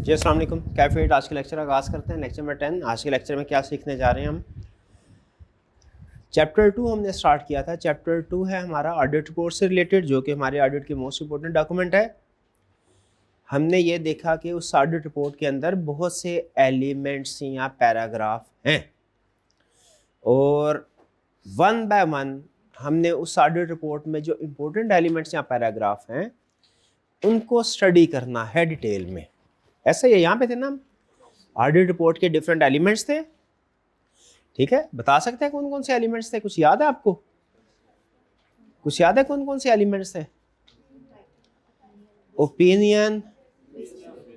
जी अस्सलाम वालेकुम। कैफेट आज के लेक्चर आगाज़ करते हैं। Lecture number 10। आज के लेक्चर में क्या सीखने जा रहे हैं हम? चैप्टर 2 हमने स्टार्ट किया था। चैप्टर 2 है हमारा ऑडिट रिपोर्ट से रिलेटेड, जो कि हमारे ऑडिट की मोस्ट इंपॉर्टेंट डॉक्यूमेंट है। हमने ये देखा कि उस ऑडिट रिपोर्ट के अंदर बहुत से एलिमेंट्स या पैराग्राफ हैं और वन बाय वन हमने उस ऑडिट रिपोर्ट में जो इम्पोर्टेंट एलिमेंट्स या पैराग्राफ हैं उनको स्टडी करना है डिटेल में। ऐसा ही यहाँ पे थे ना, ऑडिट रिपोर्ट के डिफरेंट एलिमेंट्स थे। ठीक है, बता सकते हैं कौन कौन से एलिमेंट्स थे? कुछ याद है आपको? कुछ याद है कौन कौन से एलिमेंट्स थे? ओपिनियन,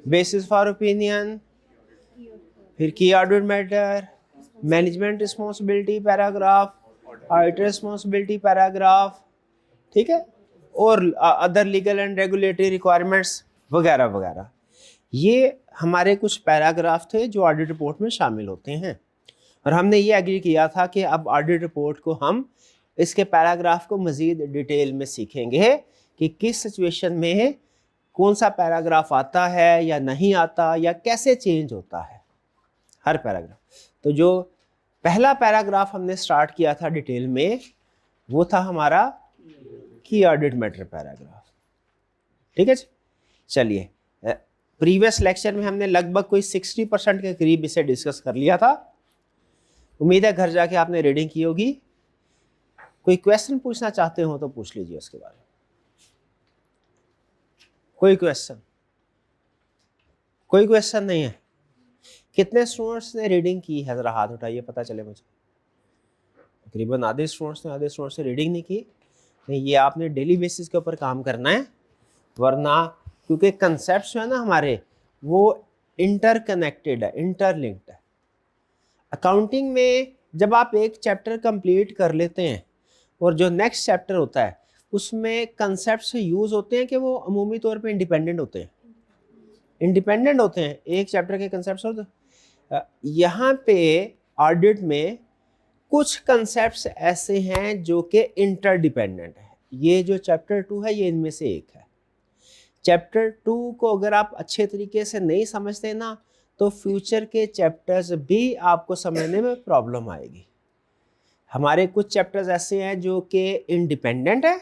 बेसिस फॉर ओपिनियन, फिर की audit matter, management responsibility paragraph, auditor responsibility paragraph, ठीक है, और other legal and regulatory requirements वगैरह वगैरह। ये हमारे कुछ पैराग्राफ थे जो ऑडिट रिपोर्ट में शामिल होते हैं और हमने ये एग्री किया था कि अब ऑडिट रिपोर्ट को हम इसके पैराग्राफ को मज़ीद डिटेल में सीखेंगे कि किस सिचुएशन में कौन सा पैराग्राफ आता है या नहीं आता या कैसे चेंज होता है हर पैराग्राफ। तो जो पहला पैराग्राफ हमने स्टार्ट किया था डिटेल में वो था हमारा की ऑडिट मैटर पैराग्राफ। ठीक है, चलिए प्रीवियस लेक्चर में हमने लगभग कोई 60% के करीब इसे डिस्कस कर लिया था। उम्मीद है घर जाके आपने रीडिंग की होगी। कोई क्वेश्चन पूछना चाहते हो तो पूछ लीजिए उसके बारे में। कोई क्वेश्चन? कोई क्वेश्चन नहीं है? कितने स्टूडेंट्स ने रीडिंग की है? जरा हाथ उठाइए, पता चले मुझे। तकरीबन आधे स्टूडेंट्स ने रीडिंग नहीं की। नहीं, ये आपने डेली बेसिस के ऊपर काम करना है, वरना क्योंकि कंसेप्ट जो है ना हमारे वो इंटरकनेक्टेड है, इंटरलिंक्ड है। अकाउंटिंग में जब आप एक चैप्टर कंप्लीट कर लेते हैं और जो नेक्स्ट चैप्टर होता है उसमें कंसेप्ट यूज़ होते हैं कि वो अमूमी तौर पे इंडिपेंडेंट होते हैं, एक चैप्टर के कंसेप्ट होते। यहाँ पे ऑडिट में कुछ कंसेप्ट्स ऐसे हैं जो कि इंटरडिपेंडेंट है। ये जो चैप्टर 2 है ये इनमें से एक है। चैप्टर 2 को अगर आप अच्छे तरीके से नहीं समझते ना तो फ्यूचर के चैप्टर्स भी आपको समझने में प्रॉब्लम आएगी। हमारे कुछ चैप्टर्स ऐसे हैं जो कि इंडिपेंडेंट है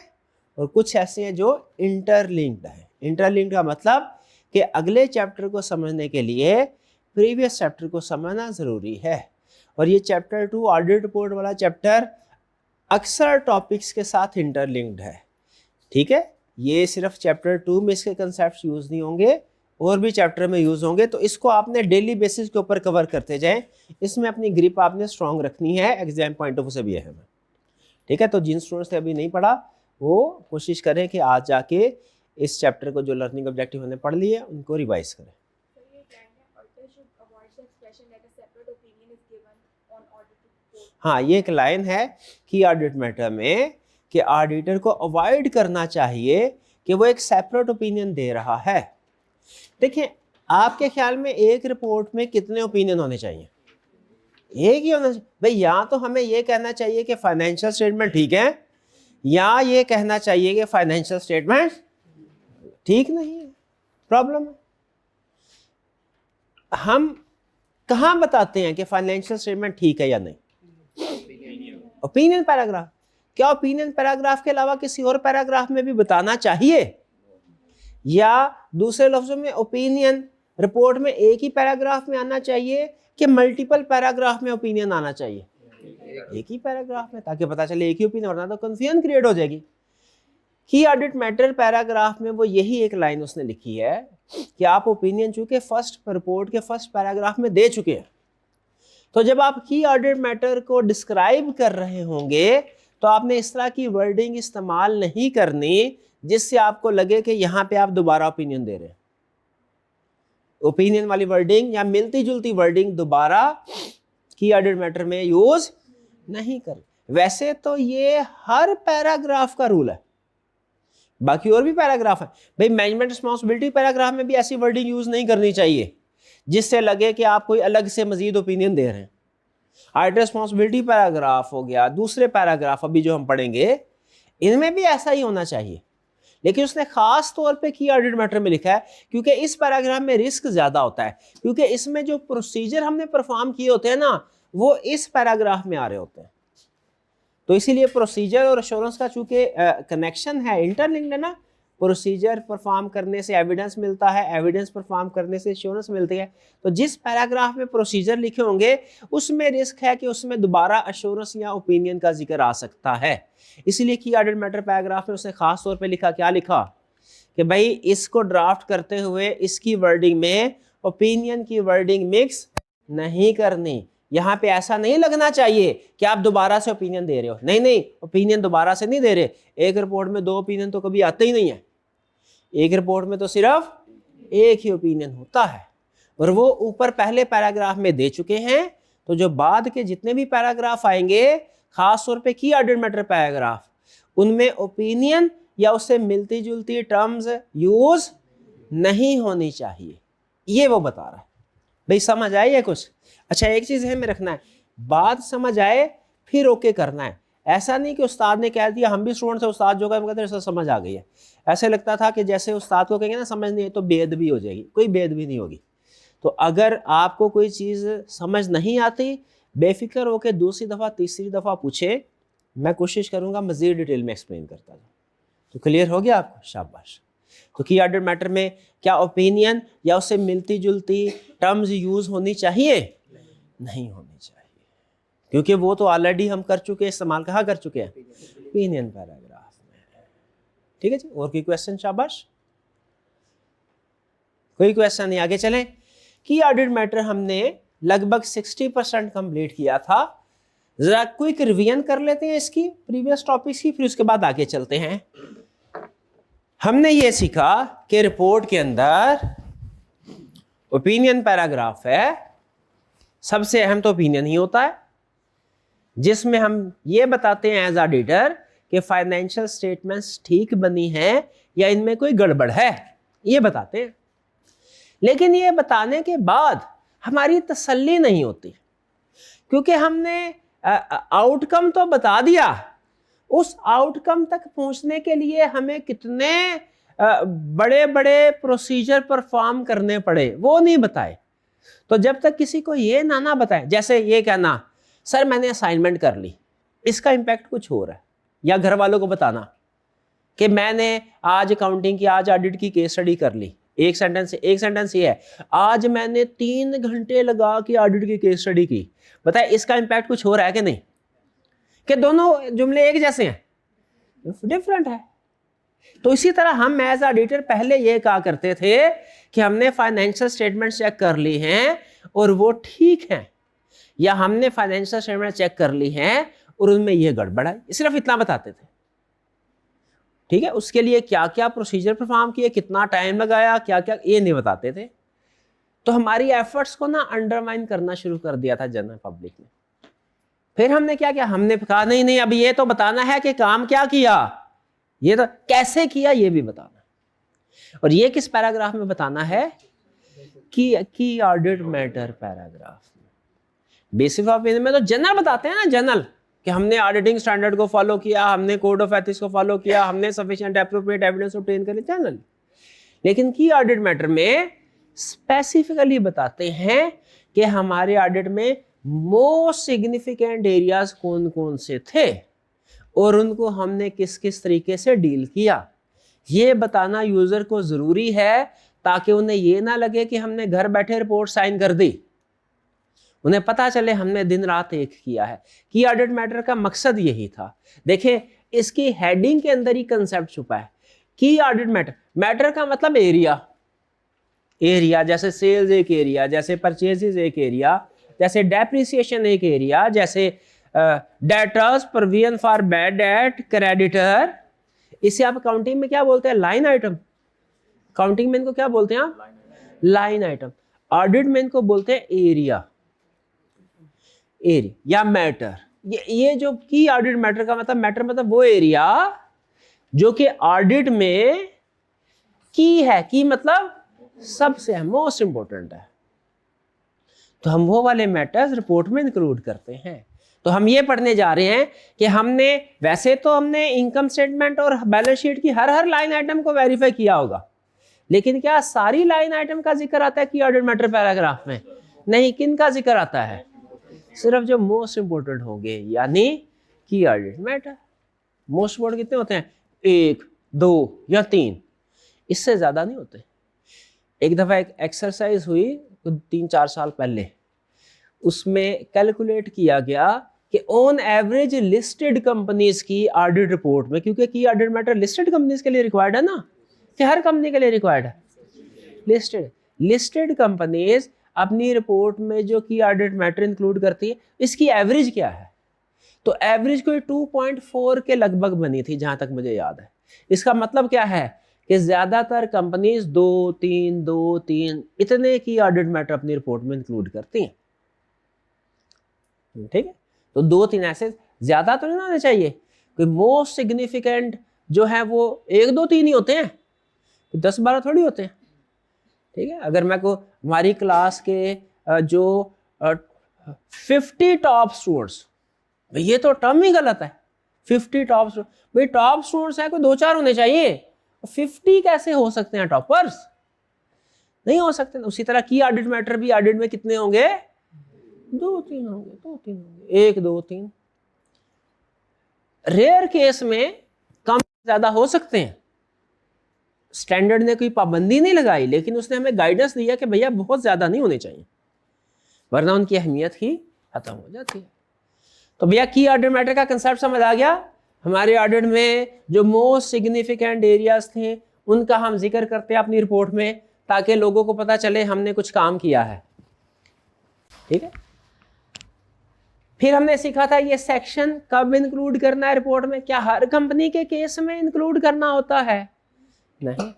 और कुछ ऐसे हैं जो इंटरलिंक्ड है। इंटरलिंक्ड का मतलब कि अगले चैप्टर को समझने के लिए प्रीवियस चैप्टर को समझना ज़रूरी है। और ये चैप्टर 2 ऑडिट रिपोर्ट वाला चैप्टर अक्सर टॉपिक्स के साथ इंटरलिंक्ड है। ठीक है, ये सिर्फ चैप्टर 2 में इसके कंसेप्ट यूज़ नहीं होंगे, और भी चैप्टर में यूज़ होंगे। तो इसको आपने डेली बेसिस के ऊपर कवर करते जाएं। इसमें अपनी ग्रिप आपने स्ट्रॉन्ग रखनी है, एग्जाम पॉइंट ऑफ व्यू से भी है। ठीक है, तो जिन स्टूडेंट्स ने अभी नहीं पढ़ा वो कोशिश करें कि आज जाके इस चैप्टर को जो लर्निंग ऑब्जेक्टिव हमने पढ़ लिए उनको रिवाइज करें। हाँ, ये एक लाइन है कि ऑडिट मैटर में कि ऑडिटर को अवॉइड करना चाहिए कि वो एक सेपरेट ओपिनियन दे रहा है। देखिए, आपके ख्याल में एक रिपोर्ट में कितने ओपिनियन होने चाहिए? एक ही होना चाहिए भाई। या तो हमें ये कहना चाहिए कि फाइनेंशियल स्टेटमेंट ठीक है, या ये कहना चाहिए कि फाइनेंशियल स्टेटमेंट ठीक नहीं है। प्रॉब्लम है। हम कहाँ बताते हैं कि फाइनेंशियल स्टेटमेंट ठीक है या नहीं? Opinion paragraph. क्या ओपिनियन पैराग्राफ के अलावा किसी और पैराग्राफ में भी बताना चाहिए, या दूसरे लफ्जों में ओपिनियन रिपोर्ट में एक ही पैराग्राफ में आना चाहिए कि मल्टीपल पैराग्राफ में ओपिनियन आना चाहिए? एक ही पैराग्राफ में, ताकि पता चले एक ही ओपिनियन, वरना तो कंफ्यूजन क्रिएट हो जाएगी। की ऑडिट मैटर पैराग्राफ में वो यही एक लाइन उसने लिखी है कि आप ओपिनियन चूंकि फर्स्ट रिपोर्ट के फर्स्ट पैराग्राफ में दे चुके हैं, तो जब आप की ऑडिट मैटर को डिस्क्राइब कर रहे होंगे तो आपने इस तरह की वर्डिंग इस्तेमाल नहीं करनी जिससे आपको लगे कि यहां पे आप दोबारा ओपिनियन दे रहे हैं। ओपिनियन वाली वर्डिंग या मिलती जुलती वर्डिंग दोबारा की ऑडिट मैटर में यूज नहीं कर। वैसे तो ये हर पैराग्राफ का रूल है, बाकी और भी पैराग्राफ है भाई। मैनेजमेंट रिस्पॉन्सिबिलिटी पैराग्राफ में भी ऐसी वर्डिंग यूज नहीं करनी चाहिए जिससे लगे कि आप कोई अलग से मजीद ओपिनियन दे रहे हैं। ऑडिटर रिस्पॉन्सिबिलिटी पैराग्राफ हो गया, दूसरे पैराग्राफ अभी जो हम पढ़ेंगे, इनमें भी ऐसा ही होना चाहिए। लेकिन उसने खास तौर पे की ऑडिट मैटर में लिखा है क्योंकि इस पैराग्राफ में रिस्क ज्यादा होता है, क्योंकि इसमें जो प्रोसीजर हमने परफॉर्म किए होते हैं ना वो इस पैराग्राफ में आ रहे होते हैं। तो इसीलिए प्रोसीजर और एश्योरेंस का चूंकि कनेक्शन है, इंटरलिंक्ड है ना, प्रोसीजर परफॉर्म करने से एविडेंस मिलता है, एविडेंस परफॉर्म करने से एश्योरेंस मिलती है। तो जिस पैराग्राफ में प्रोसीजर लिखे होंगे उसमें रिस्क है कि उसमें दोबारा एश्योरेंस या ओपिनियन का जिक्र आ सकता है। इसलिए की ऑडिट मैटर पैराग्राफ में उसने खास तौर पे लिखा, क्या लिखा कि भाई इसको ड्राफ्ट करते हुए इसकी वर्डिंग में ओपिनियन की वर्डिंग मिक्स नहीं करनी। यहां पे ऐसा नहीं लगना चाहिए कि आप दोबारा से ओपिनियन दे रहे हो, नहीं नहीं, ओपिनियन दोबारा से नहीं दे रहे। एक रिपोर्ट में 2 ओपिनियन तो कभी आते ही नहीं है, एक रिपोर्ट में तो सिर्फ एक ही ओपिनियन होता है और वो ऊपर पहले पैराग्राफ में दे चुके हैं। तो जो बाद के जितने भी पैराग्राफ आएंगे, खास तौर पे की ऑडिट मैटर पैराग्राफ, उनमें ओपिनियन या उससे मिलती जुलती टर्म्स यूज नहीं होनी चाहिए, ये वो बता रहा है। भाई समझ आई है कुछ? अच्छा, एक चीज है में रखना है, बात समझ आए फिर ओके करना है। ऐसा नहीं कि उस्ताद ने कह दिया, हम भी स्टूडेंट से, उस्ताद जो कहते हैं समझ आ गई है, ऐसे लगता था कि जैसे उस्ताद को कहेंगे ना समझ नहीं है तो बेअदबी हो जाएगी, कोई बेअदबी नहीं होगी। तो अगर आपको कोई चीज़ समझ नहीं आती, बेफिक्र होकर दूसरी दफ़ा तीसरी दफ़ा पूछे, मैं कोशिश करूँगा मज़ीद डिटेल में एक्सप्लेन करता जाऊँ। तो क्लियर हो गया आपको? शाबाश। तो की ऑडिट मैटर में क्या ओपिनियन या उससे मिलती जुलती टर्म्स यूज़ होनी चाहिए? नहीं होनी चाहिए, क्योंकि वो तो ऑलरेडी हम कर चुके हैं, इस्तेमाल कहाँ कर चुके हैं? ओपिनियन पैराग्राफ में। ठीक है जी, और कोई क्वेश्चन? शाबाश, कोई क्वेश्चन नहीं? आगे चलें। की ऑडिट मैटर हमने लगभग 60% कंप्लीट किया था। जरा क्विक रिवीजन कर लेते हैं इसकी प्रीवियस टॉपिक्स की, फिर उसके बाद आगे चलते हैं। हमने ये सीखा कि रिपोर्ट के अंदर ओपिनियन पैराग्राफ है, सबसे अहम तो ओपिनियन ही होता है, जिसमें हम ये बताते हैं एज ऑडिटर कि फाइनेंशियल स्टेटमेंट्स ठीक बनी हैं या इनमें कोई गड़बड़ है, ये बताते हैं। लेकिन ये बताने के बाद हमारी तसल्ली नहीं होती, क्योंकि हमने आउटकम तो बता दिया, उस आउटकम तक पहुंचने के लिए हमें कितने बड़े बड़े प्रोसीजर परफॉर्म करने पड़े वो नहीं बताए। तो जब तक किसी को ये ना बताए, जैसे ये कहना सर मैंने असाइनमेंट कर ली, इसका इम्पैक्ट कुछ हो रहा है, या घर वालों को बताना कि मैंने आज अकाउंटिंग की, आज ऑडिट की केस स्टडी कर ली, एक सेंटेंस ये है, आज मैंने 3 घंटे लगा के ऑडिट की केस स्टडी की। बताए इसका इम्पैक्ट कुछ हो रहा है कि नहीं? कि दोनों जुमले एक जैसे हैं? डिफरेंट है। तो इसी तरह हम एज ऑडिटर पहले ये कहा करते थे कि हमने फाइनेंशियल स्टेटमेंट चेक कर ली हैं और वो ठीक हैं, या हमने फाइनेंशियल स्टेटमेंट चेक कर ली हैं और उनमें ये गड़बड़ है, सिर्फ इतना बताते थे। ठीक है, उसके लिए क्या क्या प्रोसीजर परफॉर्म किए, कितना टाइम लगाया, क्या क्या, ये नहीं बताते थे। तो हमारी एफर्ट्स को ना अंडरमाइन करना शुरू कर दिया था जनरल पब्लिक ने। फिर हमने क्या किया, हमने कहा नहीं नहीं, अब ये तो बताना है कि काम क्या किया, ये तो कैसे किया ये भी बताना। और ये किस पैराग्राफ में बताना है? की ऑडिट मैटर पैराग्राफ में। बेसिक ऑफ में तो जनरल बताते हैं ना, जनरल, कि हमने ऑडिटिंग स्टैंडर्ड को फॉलो किया, हमने कोड ऑफ एथिक्स को फॉलो किया, हमने सफिशिएंट एप्रोप्रिएट एविडेंस ऑब्टेन कर लिया, जनरल। लेकिन की ऑडिट मैटर में स्पेसिफिकली बताते हैं कि हमारे ऑडिट में मोस्ट सिग्निफिकेंट एरियाज कौन कौन से थे और उनको हमने किस किस तरीके से डील किया। ये बताना यूजर को जरूरी है, ताकि उन्हें ये ना लगे कि हमने घर बैठे रिपोर्ट साइन कर दी, उन्हें पता चले हमने दिन रात एक किया है। की ऑडिट मैटर का मकसद यही था। देखें, इसकी हेडिंग के अंदर ही कंसेप्ट छुपा है। की ऑडिट मैटर, मैटर का मतलब एरिया, एरिया जैसे सेल्स एक एरिया, जैसे परचेजेस एक एरिया, जैसे डेप्रिसिएशन एक एरिया, जैसे debtors, provision for bad debt, creditor. इसे आप अकाउंटिंग में क्या बोलते हैं? Line item. अकाउंटिंग में इनको क्या बोलते हैं आप? Line item. ऑडिट में इनको बोलते हैं एरिया, एरिया या मैटर। ये जो की ऑडिट मैटर का मतलब, मैटर मतलब वो एरिया जो कि ऑडिट में की है, की मतलब सबसे मोस्ट इंपॉर्टेंट है। तो हम वो वाले मैटर्स रिपोर्ट में इंक्लूड करते हैं। तो हम ये पढ़ने जा रहे हैं कि हमने वैसे तो हमने इनकम स्टेटमेंट और बैलेंस शीट की हर लाइन आइटम को वेरीफाई किया होगा, लेकिन क्या सारी लाइन आइटम का जिक्र आता है की ऑडिट मैटर पैराग्राफ में? नहीं। किन का जिक्र आता है? सिर्फ जो मोस्ट इंपोर्टेंट होंगे, यानी की ऑडिट मैटर। मोस्ट इंपोर्टेंट कितने होते हैं? 1, 2 या 3, इससे ज्यादा नहीं होते। एक दफा एक एक्सरसाइज हुई 3-4 साल पहले, उसमें कैलकुलेट किया गया कि ऑन एवरेज लिस्टेड कंपनीज की ऑडिट रिपोर्ट में, क्योंकि की ऑडिट मैटर लिस्टेड कंपनीज के लिए रिक्वायर्ड है ना, कि हर कंपनी के लिए रिक्वायर्ड है? लिस्टेड कंपनीज अपनी रिपोर्ट में जो की ऑडिट मैटर इंक्लूड करती है, इसकी एवरेज क्या है? तो एवरेज कोई 2.4 के लगभग बनी थी जहां तक मुझे याद है। इसका मतलब क्या है कि ज्यादातर कंपनीज 2-3 इतने की ऑडिट मैटर अपनी रिपोर्ट में इंक्लूड करती हैं। ठीक है, तो 2-3 ऐसे ज्यादा तो नहीं होने चाहिए। कोई मोस्ट सिग्निफिकेंट जो है वो 1-2-3 ही होते हैं, 10-12 थोड़ी होते हैं। ठीक है, अगर मैं को हमारी क्लास के जो 50 टॉप स्टूडेंट्स, ये तो टर्म ही गलत है। 50 टॉप स्टूडेंट, भाई टॉप स्टूडेंट्स है कोई 2-4 होने चाहिए, 50 कैसे हो सकते हैं टॉपर्स? नहीं हो सकते। उसी तरह की ऑडिट मैटर भी ऑडिट में कितने होंगे? 2-3 होंगे, 2-3 होंगे, 1-2-3। रेयर केस में कम ज्यादा हो सकते हैं। स्टैंडर्ड ने कोई पाबंदी नहीं लगाई, लेकिन उसने हमें गाइडेंस दिया कि भैया बहुत ज्यादा नहीं होने चाहिए, वरना उनकी अहमियत ही खत्म हो जाती है। तो भैया की ऑडिट मैटर का कंसेप्ट समझ आ गया? हमारे ऑडिट में जो मोस्ट सिग्निफिकेंट एरियाज थे उनका हम जिक्र करते हैं अपनी रिपोर्ट में, ताकि लोगों को पता चले हमने कुछ काम किया है। ठीक है, फिर हमने सीखा था ये सेक्शन कब इंक्लूड करना है रिपोर्ट में। क्या हर कंपनी के केस में इंक्लूड करना होता है? नहीं।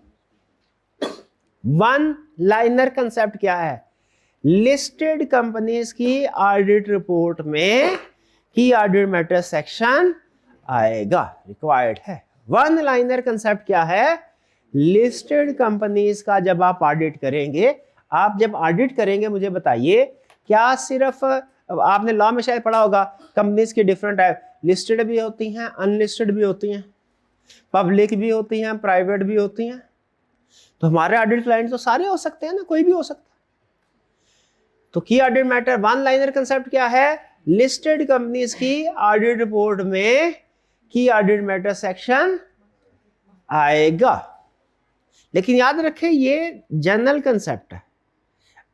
वन लाइनर कंसेप्ट क्या है? लिस्टेड कंपनीज की ऑडिट रिपोर्ट में की ऑडिट मैटर सेक्शन आएगा, रिक्वायर्ड है। वन लाइनर कंसेप्ट क्या है? लिस्टेड कंपनीज का जब आप ऑडिट करेंगे, आप जब ऑडिट करेंगे मुझे बताइए, क्या सिर्फ आपने लॉ में शायद पढ़ा होगा कंपनीज की डिफरेंट टाइप, लिस्टेड भी होती हैं, अनलिस्टेड भी होती हैं, पब्लिक भी होती हैं, प्राइवेट भी होती हैं। तो हमारे ऑडिट क्लाइंट तो सारे हो सकते हैं ना, कोई भी हो सकता है। तो की audit matter one liner concept क्या है? लिस्टेड कंपनीज की ऑडिट रिपोर्ट में की ऑडिट मैटर सेक्शन आएगा। लेकिन याद रखें ये जनरल कंसेप्ट है,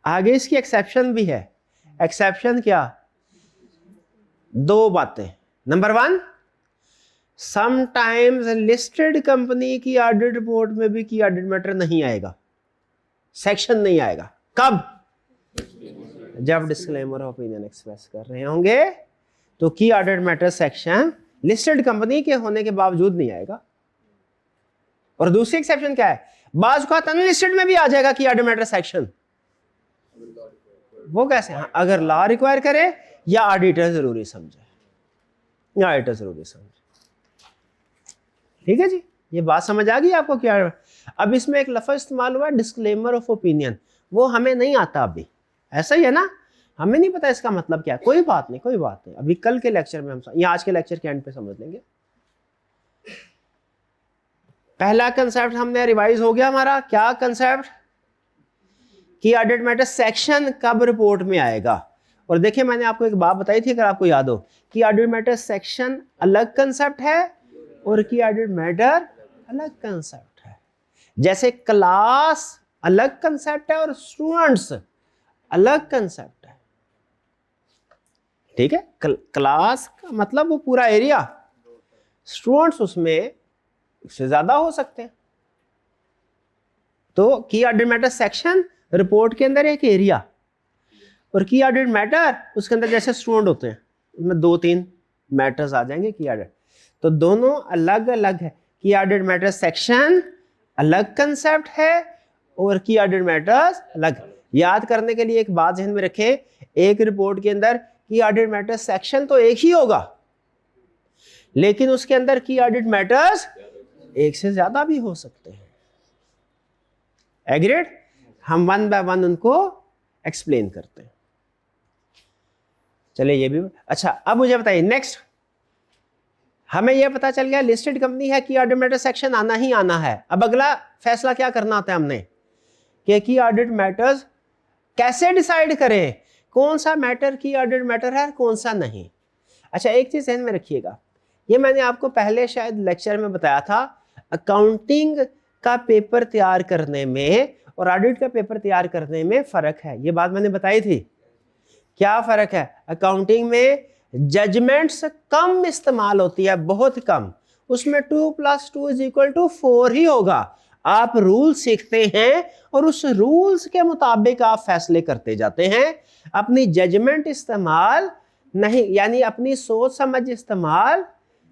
आगे इसकी एक्सेप्शन भी है। एक्सेप्शन क्या? 2 बातें। नंबर 1, समटाइम्स लिस्टेड कंपनी की ऑडिट रिपोर्ट में भी की ऑडिट मैटर नहीं आएगा, सेक्शन नहीं आएगा। कब? जब डिस्क्लेमर ऑफ ओपिनियन एक्सप्रेस कर रहे होंगे तो की audit matter section listed company के होने के बावजूद नहीं आएगा। और दूसरी एक्सेप्शन क्या है? बाज का अनलिस्टेड में भी आ जाएगा की ऑडिट मैटर सेक्शन। वो कैसे? हाँ, अगर लॉ रिक्वायर करे या ऑडिटर जरूरी समझे, या ऑडिटर जरूरी समझे। ठीक है जी, ये बात समझ आ गई आपको? क्या अब इसमें एक लफ्ज इस्तेमाल हुआ डिस्क्लेमर ऑफ ओपिनियन, वो हमें नहीं आता अभी। ऐसा ही है ना, हमें नहीं पता इसका मतलब क्या है। कोई बात नहीं, कोई बात नहीं, अभी कल के लेक्चर में हम या आज के लेक्चर के एंड पे समझ लेंगे। पहला कंसेप्ट हमने रिवाइज हो गया हमारा। क्या कंसेप्ट? कि ऑडिट मैटर सेक्शन कब रिपोर्ट में आएगा। और देखिए मैंने आपको एक बात बताई थी, अगर आपको याद हो, कि ऑडिट मैटर सेक्शन अलग कंसेप्ट है और की ऑडिट मैटर अलग कंसेप्ट है। जैसे क्लास अलग कंसेप्ट है और स्टूडेंट्स अलग कंसेप्ट है। ठीक है, क्लास का मतलब वो पूरा एरिया, स्टूडेंट्स उसमें से ज्यादा हो सकते हैं। तो की ऑडिट मैटर सेक्शन रिपोर्ट के अंदर एक एरिया, और की ऑडिट मैटर उसके अंदर जैसे स्टूडेंट होते हैं उसमें 2-3 मैटर्स आ जाएंगे की ऑडिट। तो दोनों अलग अलग है। की ऑडिट मैटर सेक्शन अलग कंसेप्ट है और की ऑडिट मैटर्स अलग। याद करने के लिए एक बात ध्यान में रखें, एक रिपोर्ट के अंदर की ऑडिट मैटर सेक्शन तो एक ही होगा, लेकिन उसके अंदर की ऑडिट मैटर्स एक से ज्यादा भी हो सकते हैं। एग्रीड? हम वन बाय वन उनको एक्सप्लेन करते हैं। चलिए ये भी अच्छा। अब मुझे बताइए नेक्स्ट, हमें यह पता चल गया लिस्टेड कंपनी है, की ऑडिट मैटर सेक्शन आना ही आना है। अब अगला फैसला क्या करना होता है हमने कि की ऑडिट मैटर्स कैसे डिसाइड करें, कौन सा मैटर की ऑडिट मैटर है कौन सा नहीं। अच्छा एक चीज ध्यान में रखिएगा, ये मैंने आपको पहले शायद लेक्चर में बताया था, अकाउंटिंग का पेपर तैयार करने में और ऑडिट का पेपर तैयार करने में फर्क है। ये बात मैंने बताई थी। क्या फर्क है? अकाउंटिंग में जजमेंट्स कम इस्तेमाल होती है, बहुत कम, उसमें 2 + 2 = 4 ही होगा। आप रूल सीखते हैं और उस रूल्स के मुताबिक आप फैसले करते जाते हैं, अपनी जजमेंट इस्तेमाल नहीं, यानी अपनी सोच समझ इस्तेमाल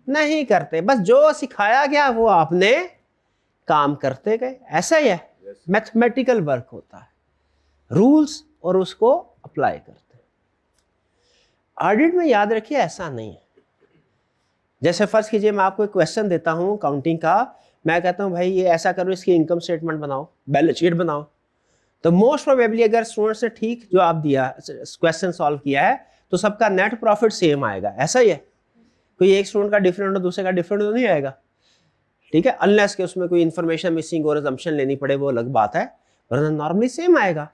नहीं करते, बस जो सिखाया गया वो आपने काम करते गए। ऐसा ही है, मैथमेटिकल वर्क होता है, रूल्स और उसको अप्लाई करते हैं। ऑडिट में याद रखिए ऐसा नहीं है। जैसे फर्ज कीजिए मैं आपको एक क्वेश्चन देता हूं अकाउंटिंग का, मैं कहता हूं भाई ये ऐसा करो, इसकी इनकम स्टेटमेंट बनाओ, बैलेंस शीट बनाओ, तो मोस्ट प्रोबेबली अगर स्टूडेंट्स ने ठीक जवाब दिया, क्वेश्चन सॉल्व किया है, तो सबका नेट प्रॉफिट सेम आएगा। ऐसा ही है, कोई एक स्टूडेंट का डिफरेंट और दूसरे का डिफरेंट तो नहीं आएगा, ठीक है, अनलेस के उसमें कोई इन्फॉर्मेशन मिसिंग और असम्पशन लेनी पड़े, वो अलग बात है, वरना नॉर्मली सेम आएगा।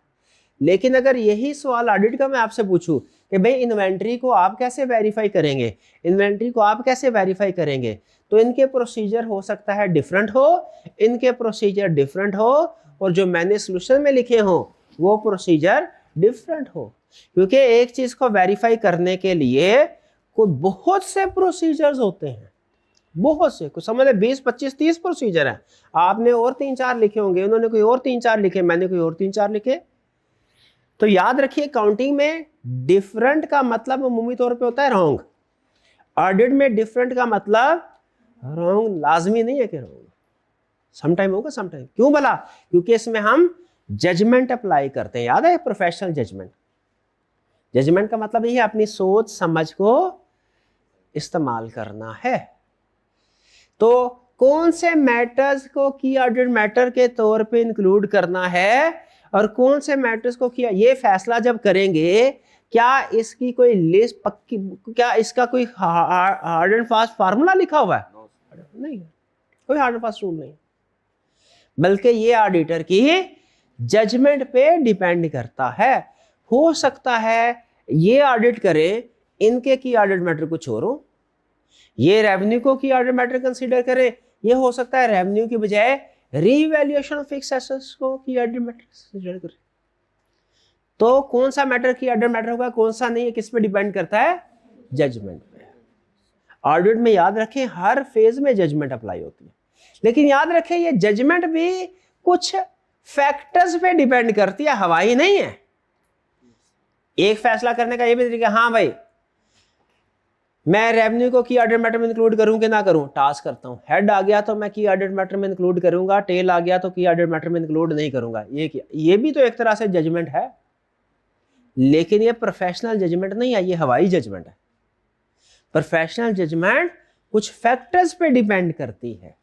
लेकिन अगर यही सवाल ऑडिट का मैं आपसे पूछूं कि भाई इन्वेंट्री को आप कैसे वेरीफाई करेंगे, इन्वेंट्री को आप कैसे वेरीफाई करेंगे, तो इनके प्रोसीजर हो सकता है डिफरेंट हो, इनके प्रोसीजर डिफरेंट हो, और जो मैंने सोल्यूशन में लिखे हो वो प्रोसीजर डिफरेंट हो, क्योंकि एक चीज को वेरीफाई करने के लिए कोई बहुत से प्रोसीजर्स होते हैं, बहुत से, कुछ समझ ले 20, 25, 30 प्रोसीजर है। आपने और 3-4 लिखे होंगे, उन्होंने कोई और 3-4 लिखे, मैंने कोई और 3-4 लिखे। तो याद रखिए काउंटिंग में डिफरेंट का मतलब अमूमी तौर पे होता है रॉन्ग, ऑडिट में डिफरेंट का मतलब रॉन्ग लाजमी नहीं है कि रॉन्ग, समटाइम होगा समटाइम। क्यों भला? क्योंकि इसमें हम जजमेंट अप्लाई करते हैं, याद है, प्रोफेशनल जजमेंट। जजमेंट का मतलब यही है अपनी सोच समझ को इस्तेमाल करना है। तो कौन से मैटर्स को की ऑडिट मैटर के तौर पे इंक्लूड करना है और कौन से मैटर्स को किया, ये फैसला जब करेंगे, क्या इसकी कोई लिस्ट पक्की, क्या इसका कोई हार्ड एंड फास्ट फार्मूला लिखा हुआ है? नहीं, कोई हार्ड एंड फास्ट रूल नहीं, बल्कि ये ऑडिटर की जजमेंट पे डिपेंड करता है। हो सकता है ये ऑडिट करें, इनके की ऑडिट मैटर कुछ और हो, ये रेवेन्यू को की ऑडिट मैटर कंसीडर करें, ये हो सकता है रेवेन्यू की बजाय रीवैल्यूएशन ऑफ फिक्स्ड एसेट्स को की ऑडिट मैटर कंसीडर करें। तो कौन सा मैटर की ऑडिट मैटर होगा, कौन सा नहीं है, किस पे डिपेंड करता है? जजमेंट पे। ऑडिट में याद रखें हर फेज में जजमेंट अप्लाई होती है, लेकिन याद रखें ये जजमेंट भी कुछ फैक्टर्स पे डिपेंड करती है, हवाई नहीं है। एक फैसला करने का ये भी तरीका, हाँ भाई मैं रेवेन्यू को की ऑडिट मैटर में इंक्लूड करूं कि ना करूं, टास्क करता हूं, हेड आ गया तो मैं की ऑडिट मैटर में इंक्लूड करूंगा, टेल आ गया तो की ऑडिट मैटर में इंक्लूड नहीं करूंगा। ये भी तो एक तरह से जजमेंट है, लेकिन ये प्रोफेशनल जजमेंट नहीं है, ये हवाई जजमेंट है। प्रोफेशनल जजमेंट कुछ फैक्टर्स पे डिपेंड करती है।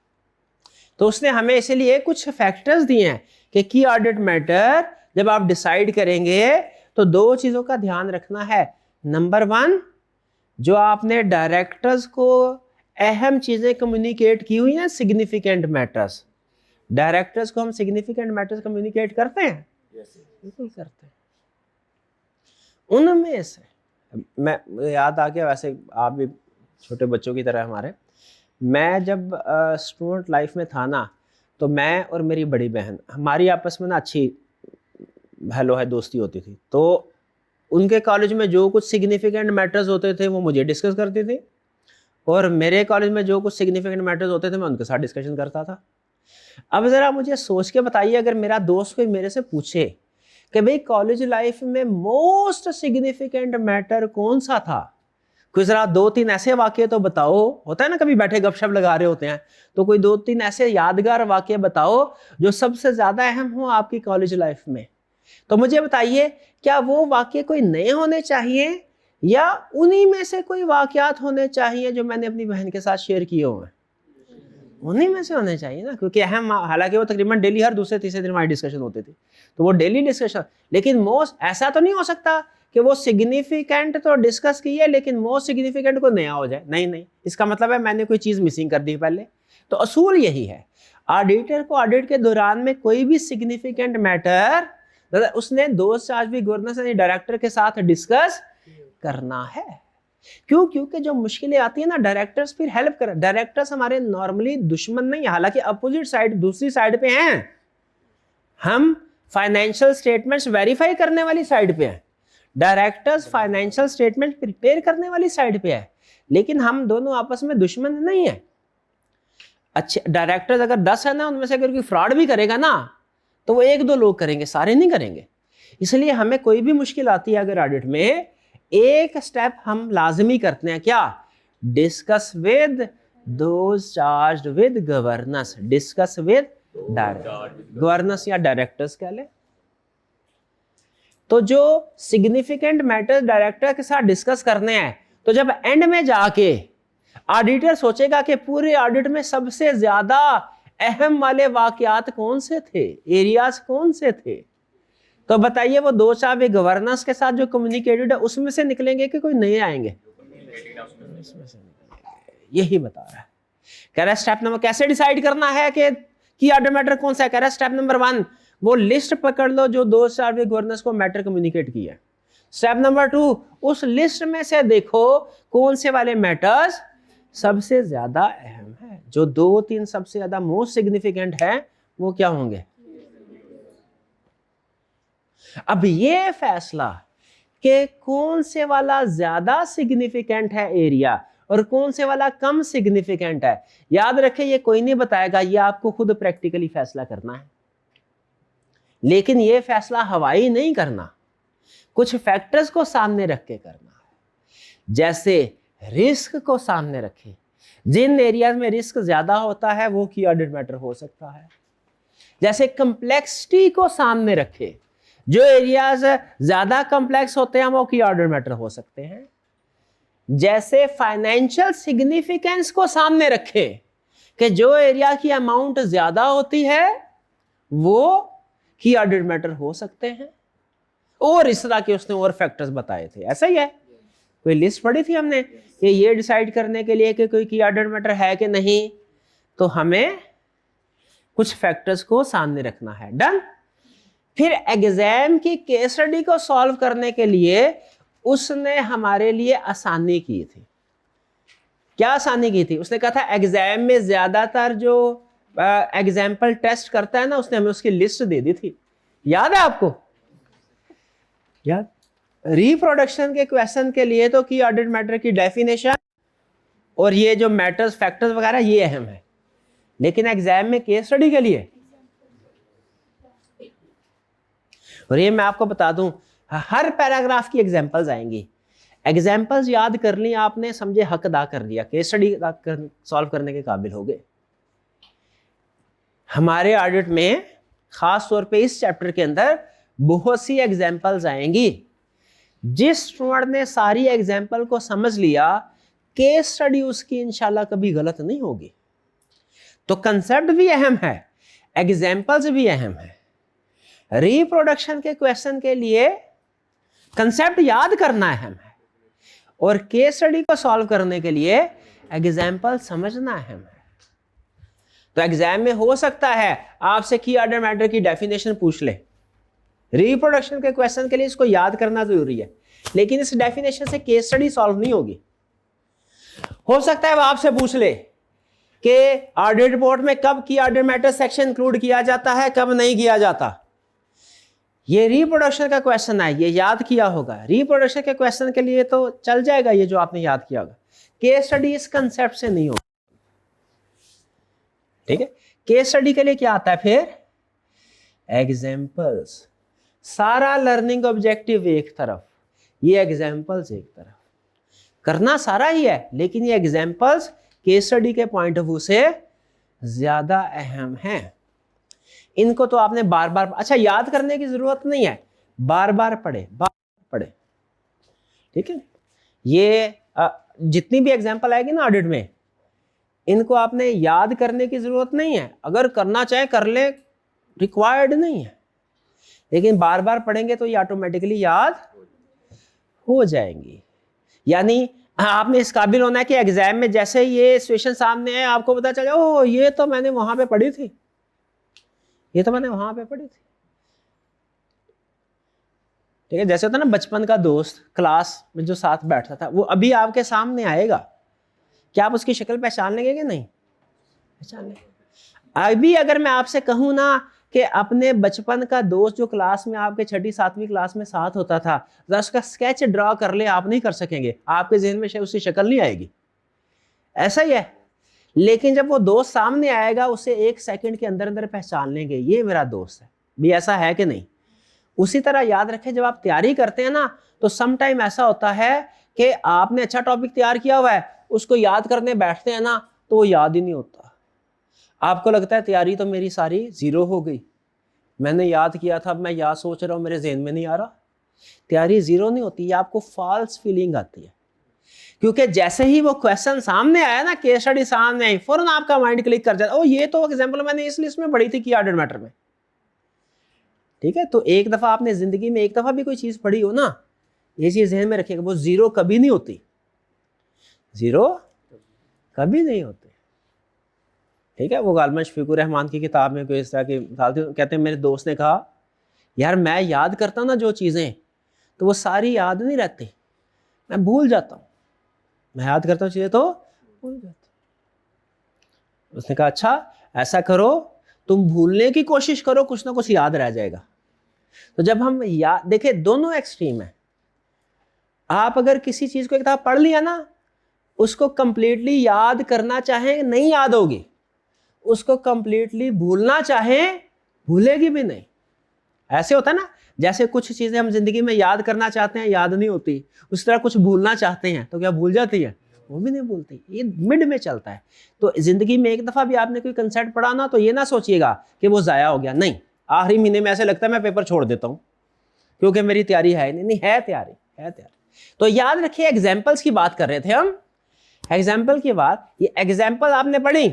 तो उसने हमें इसलिए कुछ फैक्टर्स दिए हैं कि की ऑडिट मैटर जब आप डिसाइड करेंगे तो 2 चीजों का ध्यान रखना है। नंबर 1, जो आपने डायरेक्टर्स को अहम चीजें कम्युनिकेट की हुई हैं, सिग्निफिकेंट मैटर्स, डायरेक्टर्स को हम सिग्निफिकेंट मैटर्स कम्युनिकेट करते हैं, बिल्कुल करते हैं। उनमें से मैं याद आ गया, वैसे आप भी छोटे बच्चों की तरह हमारे, मैं जब स्टूडेंट लाइफ में था ना, तो मैं और मेरी बड़ी बहन, हमारी आपस में ना अच्छी हेलो है दोस्ती होती थी। तो उनके कॉलेज में जो कुछ सिग्निफिकेंट मैटर्स होते थे वो मुझे डिस्कस करती थी, और मेरे कॉलेज में जो कुछ सिग्निफिकेंट मैटर्स होते थे मैं उनके साथ डिस्कशन करता था। अब ज़रा मुझे सोच के बताइए, अगर मेरा दोस्त कोई मेरे से पूछे कि भाई कॉलेज लाइफ में मोस्ट सिग्निफिकेंट मैटर कौन सा था, कोई ज़रा 2-3 ऐसे वाक़ये तो बताओ। होता है ना, कभी बैठे गपशप लगा रहे होते हैं, तो कोई 2-3 ऐसे यादगार वाक़ये बताओ जो सबसे ज़्यादा अहम हो आपकी कॉलेज लाइफ में। तो मुझे बताइए, क्या वो वाक़ये कोई नए होने चाहिए या उन्हीं में से कोई वाक़यात होने चाहिए जो मैंने अपनी बहन के साथ शेयर किए हुए हैं? उन्हीं में से होने चाहिए ना, क्योंकि अहम, हालांकि वो तकरीबन डेली हर दूसरे तीसरे दिन हमारी डिस्कशन होती थी, तो वो डेली डिस्कशन। लेकिन मोस्ट ऐसा तो नहीं हो सकता कि वो सिग्निफिकेंट तो डिस्कस की है लेकिन मोस्ट सिग्निफिकेंट को नया हो जाए, नहीं, इसका मतलब है मैंने कोई चीज मिसिंग कर दी पहले। तो असूल यही है, ऑडिटर को ऑडिट के दौरान में कोई भी सिग्निफिकेंट मैटर उसने दोस्त चार्ज भी गवर्नेंस यानी डायरेक्टर के साथ डिस्कस करना है। क्यों? क्योंकि जो मुश्किलें आती है ना, डायरेक्टर्स फिर हेल्प कर, डायरेक्टर्स हमारे नॉर्मली दुश्मन नहीं है, हालांकि अपोजिट साइड दूसरी साइड पे हैं, हम फाइनेंशियल स्टेटमेंट्स वेरीफाई करने वाली साइड पे हैं, डायरेक्टर्स फाइनेंशियल स्टेटमेंट प्रिपेयर करने वाली साइड पे है, लेकिन हम दोनों आपस में दुश्मन नहीं है। अच्छे डायरेक्टर्स अगर 10 है ना, उनमें से अगर कोई फ्रॉड भी करेगा ना तो वो 1-2 लोग करेंगे, सारे नहीं करेंगे। इसलिए हमें कोई भी मुश्किल आती है अगर ऑडिट में, एक स्टेप हम लाजमी करते हैं, क्या? Discuss with those charged with governance, discuss with governance या डायरेक्टर्स कह ले। तो जो सिग्निफिकेंट मैटर्स डायरेक्टर के साथ डिस्कस करने हैं, तो जब एंड में जाके ऑडिटर सोचेगा कि पूरे ऑडिट में सबसे ज्यादा अहम वाले वाकयात कौन से थे, एरियाज कौन से थे, तो बताइए वो 2-4 गवर्नेंस के साथ जो कम्युनिकेटेड है उसमें से निकलेंगे कि कोई नए आएंगे? यही बता रहा है। कह रहा है स्टेप नंबर कैसे डिसाइड करना है कि ऑडिट मैटर कौन सा है। कह रहा है स्टेप नंबर 1 वो लिस्ट पकड़ लो जो 2-4 गवर्नेंस को मैटर कम्युनिकेट किया है। स्टेप नंबर 2 उस लिस्ट में से देखो कौन से वाले मैटर्स सबसे ज्यादा अहम है, जो 2-3 सबसे ज्यादा मोस्ट सिग्निफिकेंट है वो क्या होंगे। अब ये फैसला कि कौन से वाला ज्यादा सिग्निफिकेंट है एरिया और कौन से वाला कम सिग्निफिकेंट है, याद रखें ये कोई नहीं बताएगा, ये आपको खुद प्रैक्टिकली फैसला करना है। लेकिन ये फैसला हवाई नहीं करना, कुछ फैक्टर्स को सामने रख के करना है। जैसे रिस्क को सामने रखें, जिन एरियाज में रिस्क ज्यादा होता है वो की ऑडिट मैटर हो सकता है। जैसे कंप्लेक्सिटी को सामने रखें, जो एरियाज ज्यादा कॉम्प्लेक्स होते हैं वो की ऑडिट मैटर हो सकते हैं। जैसे फाइनेंशियल सिग्निफिकेंस को सामने रखें कि जो एरिया की अमाउंट ज्यादा होती है वो की ऑडिट मैटर हो सकते हैं। और इस तरह के उसने और फैक्टर्स बताए थे, ऐसा ही है। कोई लिस्ट पढ़ी थी हमने कि ये डिसाइड करने के लिए कि कोई की ऑडिट मैटर है कि नहीं, तो हमें कुछ फैक्टर्स को सामने रखना है। डन। फिर एग्जाम की केस स्टडी को सॉल्व करने के लिए उसने हमारे लिए आसानी की थी। क्या आसानी की थी? उसने कहा था एग्जाम में ज्यादातर जो एग्जाम्पल टेस्ट करता है ना, उसने हमें उसकी लिस्ट दे दी थी, याद है आपको? याद? रिप्रोडक्शन के क्वेश्चन के लिए तो की ऑडिट मैटर की डेफिनेशन और ये जो मैटर्स फैक्टर्स वगैरह ये अहम है, लेकिन एग्जाम में केस स्टडी के लिए, और ये मैं आपको बता दूं हर पैराग्राफ की एग्जांपल्स आएंगी, एग्जांपल्स याद कर ली आपने, समझे हक अदा कर लिया, केस स्टडी सॉल्व करने के काबिल हो गए। हमारे ऑडिट में खास तौर पे इस चैप्टर के अंदर बहुत सी एग्जांपल्स आएंगी। जिस स्टूडेंट ने सारी एग्जांपल को समझ लिया, केस स्टडी उसकी इंशाल्लाह कभी गलत नहीं होगी। तो कंसेप्ट भी अहम है, एग्जांपल्स भी अहम है। रिप्रोडक्शन के क्वेश्चन के लिए कंसेप्ट याद करना अहम है और केस स्टडी को सॉल्व करने के लिए एग्जाम्पल समझना अहम है। तो एग्जाम में हो सकता है आपसे की ऑडिट मैटर की डेफिनेशन पूछ ले, रिप्रोडक्शन के क्वेश्चन के लिए इसको याद करना जरूरी है, लेकिन इस डेफिनेशन से केस स्टडी सॉल्व नहीं होगी। हो सकता है वो आपसे पूछ ले कि ऑडिट रिपोर्ट में कब की ऑडिट मैटर सेक्शन इंक्लूड किया जाता है, कब नहीं किया जाता। ये रिप्रोडक्शन का क्वेश्चन है, ये याद किया होगा। रिप्रोडक्शन के क्वेश्चन के लिए तो चल जाएगा ये जो आपने याद किया होगा, केस स्टडी इस कंसेप्ट से नहीं होगा। ठीक है, केस स्टडी के लिए क्या आता है फिर? एग्जाम्पल्स। सारा लर्निंग ऑब्जेक्टिव एक तरफ, ये एग्जाम्पल्स एक तरफ, करना सारा ही है, लेकिन ये एग्जाम्पल्स केस स्टडी के पॉइंट ऑफ व्यू से ज्यादा अहम है। इनको तो आपने बार बार, अच्छा याद करने की जरूरत नहीं है, बार बार पढ़े। ठीक है, ये जितनी भी एग्जाम्पल आएगी ना ऑडिट में, इनको आपने याद करने की जरूरत नहीं है। अगर करना चाहे कर ले, रिक्वायर्ड नहीं है, लेकिन बार बार पढ़ेंगे तो ये ऑटोमेटिकली याद हो जाएंगी। यानी आपने इस काबिल होना है कि एग्जाम में जैसे ये सिचुएशन सामने है आपको पता चले, ओह ये तो मैंने वहां पे पढ़ी थी, ये तो मैंने वहां पे पढ़ी थी। ठीक है, जैसे होता है ना बचपन का दोस्त क्लास में जो साथ बैठता था, वो अभी आपके सामने आएगा, क्या आप उसकी शक्ल पहचान लेंगे कि नहीं पहचान लेंगे? अभी अगर मैं आपसे कहूं ना कि अपने बचपन का दोस्त जो क्लास में आपके 6ठी 7वीं क्लास में साथ होता था, जरा उसका स्केच ड्रॉ कर ले, आप नहीं कर सकेंगे, आपके जहन में उसकी शक्ल नहीं आएगी। ऐसा ही है। लेकिन जब वो दोस्त सामने आएगा उसे 1 सेकंड के अंदर अंदर पहचान लेंगे, ये मेरा दोस्त है। भी ऐसा है कि नहीं? उसी तरह याद रखें, जब आप तैयारी करते हैं ना तो सम टाइम ऐसा होता है कि आपने अच्छा टॉपिक तैयार किया हुआ है, उसको याद करने बैठते हैं ना तो वो याद ही नहीं होता। आपको लगता है तैयारी तो मेरी सारी जीरो हो गई, मैंने याद किया था, अब मैं याद सोच रहा हूं मेरे ज़हन में नहीं आ रहा। तैयारी जीरो नहीं होती, आपको फॉल्स फीलिंग आती है, क्योंकि जैसे ही वो क्वेश्चन सामने आया ना, केस स्टडी सामने आई, फौरन आपका माइंड क्लिक कर जाता है, ओ ये तो एग्जांपल मैंने इस लिस्ट में पढ़ी थी की ऑर्डर मैटर में। ठीक है, तो एक दफा आपने जिंदगी में एक दफा भी कोई चीज पढ़ी हो ना, ये चीज ध्यान में रखिएगा, वो जीरो कभी नहीं होती, जीरो कभी नहीं होती। ठीक है, वो गालिबन शफीकुर रहमान की किताब में कोई इस तरह की मिसाल थी, कहते हैं मेरे दोस्त ने कहा यार मैं याद करता हूँ ना जो चीज़ें, तो वो सारी याद नहीं रहती, मैं भूल जाता हूँ, मैं याद करता हूँ चीज़ें तो भूल जाता हूँ। उसने कहा अच्छा ऐसा करो, तुम भूलने की कोशिश करो, कुछ ना कुछ याद रह जाएगा। तो जब हम याद देखिए, दोनों एक्सट्रीम है। आप अगर किसी चीज़ को एक दफ़ा पढ़ लिया ना, उसको कंप्लीटली याद करना चाहें नहीं याद होगी, उसको कंप्लीटली भूलना चाहें भूलेगी भी नहीं। ऐसे होता है ना, जैसे कुछ चीजें हम जिंदगी में याद करना चाहते हैं याद नहीं होती, उस तरह कुछ भूलना चाहते हैं तो क्या भूल जाती है? वो भी नहीं भूलती। ये मिड में चलता है। तो जिंदगी में एक दफा भी आपने कोई कंसेप्ट पढ़ा ना तो ये ना सोचिएगा कि वो जाया हो गया, नहीं, आखिरी महीने में ऐसे लगता है मैं पेपर छोड़ देता हूं क्योंकि मेरी तैयारी है नहीं, है तैयारी, है तैयारी। तो याद रखिए, एग्जाम्पल्स की बात कर रहे थे हम, एग्जाम्पल की बात, ये एग्जाम्पल आपने पढ़ी,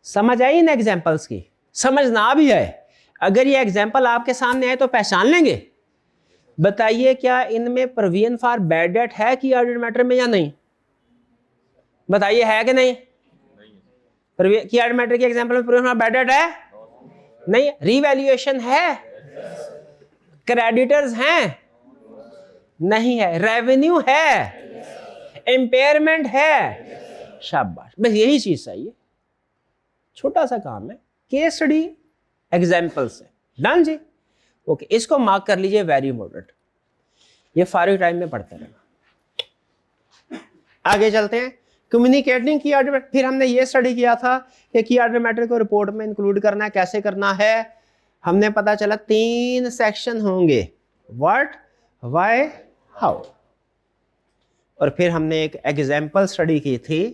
समझ आई इन एग्जाम्पल्स की? समझ ना भी है, अगर ये एग्जाम्पल आपके सामने आए तो पहचान लेंगे। बताइए क्या इनमें प्रोविजन फॉर बैड डेट है की ऑर्डर मैटर में या नहीं? बताइए है कि नहीं? की ऑर्डर मैटर के एग्जाम्पल में प्रोविजन फॉर बैड डेट है? नहीं। रीवैल्यूएशन है? क्रेडिटर्स हैं? नहीं है। रेवेन्यू है? इंपेयरमेंट है? शाबाश, बस यही चीज चाहिए, छोटा सा काम है, केस स्टडी एग्जाम्पल से। डन जी, ओके, इसको मार्क कर लीजिए वेरी इंपॉर्टेंट, ये फारिग टाइम में पढ़ते रहना। आगे चलते हैं, कम्युनिकेटिंग की ऑर्डर। फिर हमने ये स्टडी किया था कि की ऑर्डर मैटर को रिपोर्ट में इंक्लूड करना है, कैसे करना है। हमने पता चला 3 सेक्शन होंगे, व्हाट, व्हाई, हाउ। और फिर हमने एक एग्जाम्पल स्टडी की थी,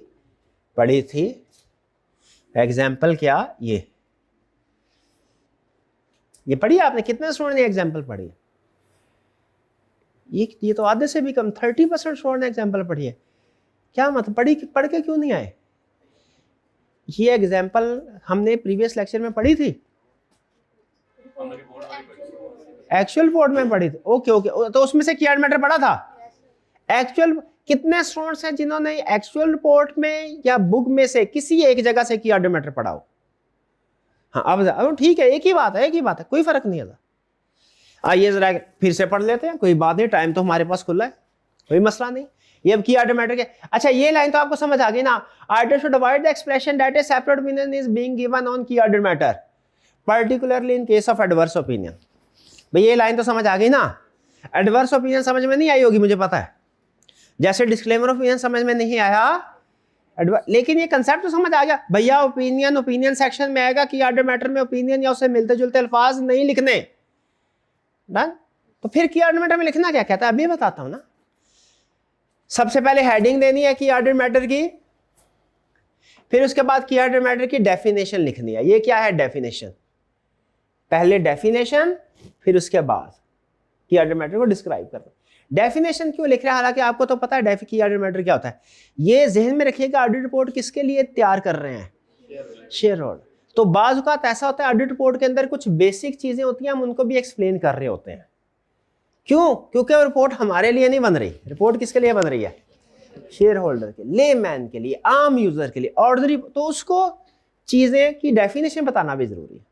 पढ़ी थी। एग्जाम्पल क्या? ये पढ़ी आपने? कितने स्टूडेंट ने एग्जाम्पल पढ़ी? ये तो आधे से भी कम, 30% स्टूडेंट ने एग्जाम्पल पढ़ी है। क्या मतलब, पढ़ के क्यों नहीं आए? ये एग्जाम्पल हमने प्रीवियस लेक्चर में पढ़ी थी, एक्चुअल बोर्ड में पढ़ी थी। ओके ओके, तो उसमें से की ऑर्डर मैटर पढ़ा था? एक्चुअल कितने स्टूडेंट्स हैं जिन्होंने एक्चुअल रिपोर्ट में या बुक में से किसी एक जगह से की ऑर्डर मैटर पढ़ा हो? हाँ, अब ठीक है, एक ही बात है, कोई फर्क नहीं है। आइए जरा फिर से पढ़ लेते हैं, कोई बात नहीं, टाइम तो हमारे पास खुला है, कोई मसला नहीं। ये अब की ऑर्डर मैटर के, अच्छा ये लाइन तो आपको समझ आ गई ना, order should avoid the expression that a separate opinion is being given on key order matter particularly in case of adverse opinion. भाई ये लाइन तो समझ आ गई ना। एडवर्स ओपिनियन समझ में नहीं आई होगी मुझे पता है, जैसे डिस्क्लेमर ओपिनियन समझ में नहीं आया, लेकिन ये कंसेप्ट तो समझ आ गया भैया। ओपिनियन सेक्शन में आएगा कि ऑर्डर मैटर में ओपिनियन या उससे मिलते जुलते अल्फाज नहीं लिखने। डन। तो फिर की ऑर्डर मैटर में लिखना क्या कहता है, अभी बताता हूं ना। सबसे पहले हेडिंग देनी है की ऑर्डर मैटर की, फिर उसके बाद की ऑर्डर मैटर की डेफिनेशन लिखनी है। ये क्या है डेफिनेशन? पहले डेफिनेशन, फिर उसके बाद की ऑर्डर मैटर को डिस्क्राइब करना। डेफिनेशन क्यों लिख रहा है, हालांकि आपको तो पता है की ऑर्डर मैटर क्या होता है। ये जहन में रखिएगा, ऑडिट रिपोर्ट किसके लिए तैयार कर रहे हैं? Share holder. तो बाज़ औक़ात ऐसा होता है ऑडिट रिपोर्ट के अंदर कुछ बेसिक चीजें होती हैं, हम उनको भी एक्सप्लेन कर रहे होते हैं। क्यों? क्योंकि रिपोर्ट हमारे लिए नहीं बन रही। रिपोर्ट किसके लिए बन रही है? शेयर होल्डर के, लेमैन के लिए, आम यूजर के लिए, ऑर्डनरी। तो उसको चीजें की डेफिनेशन बताना भी जरूरी है।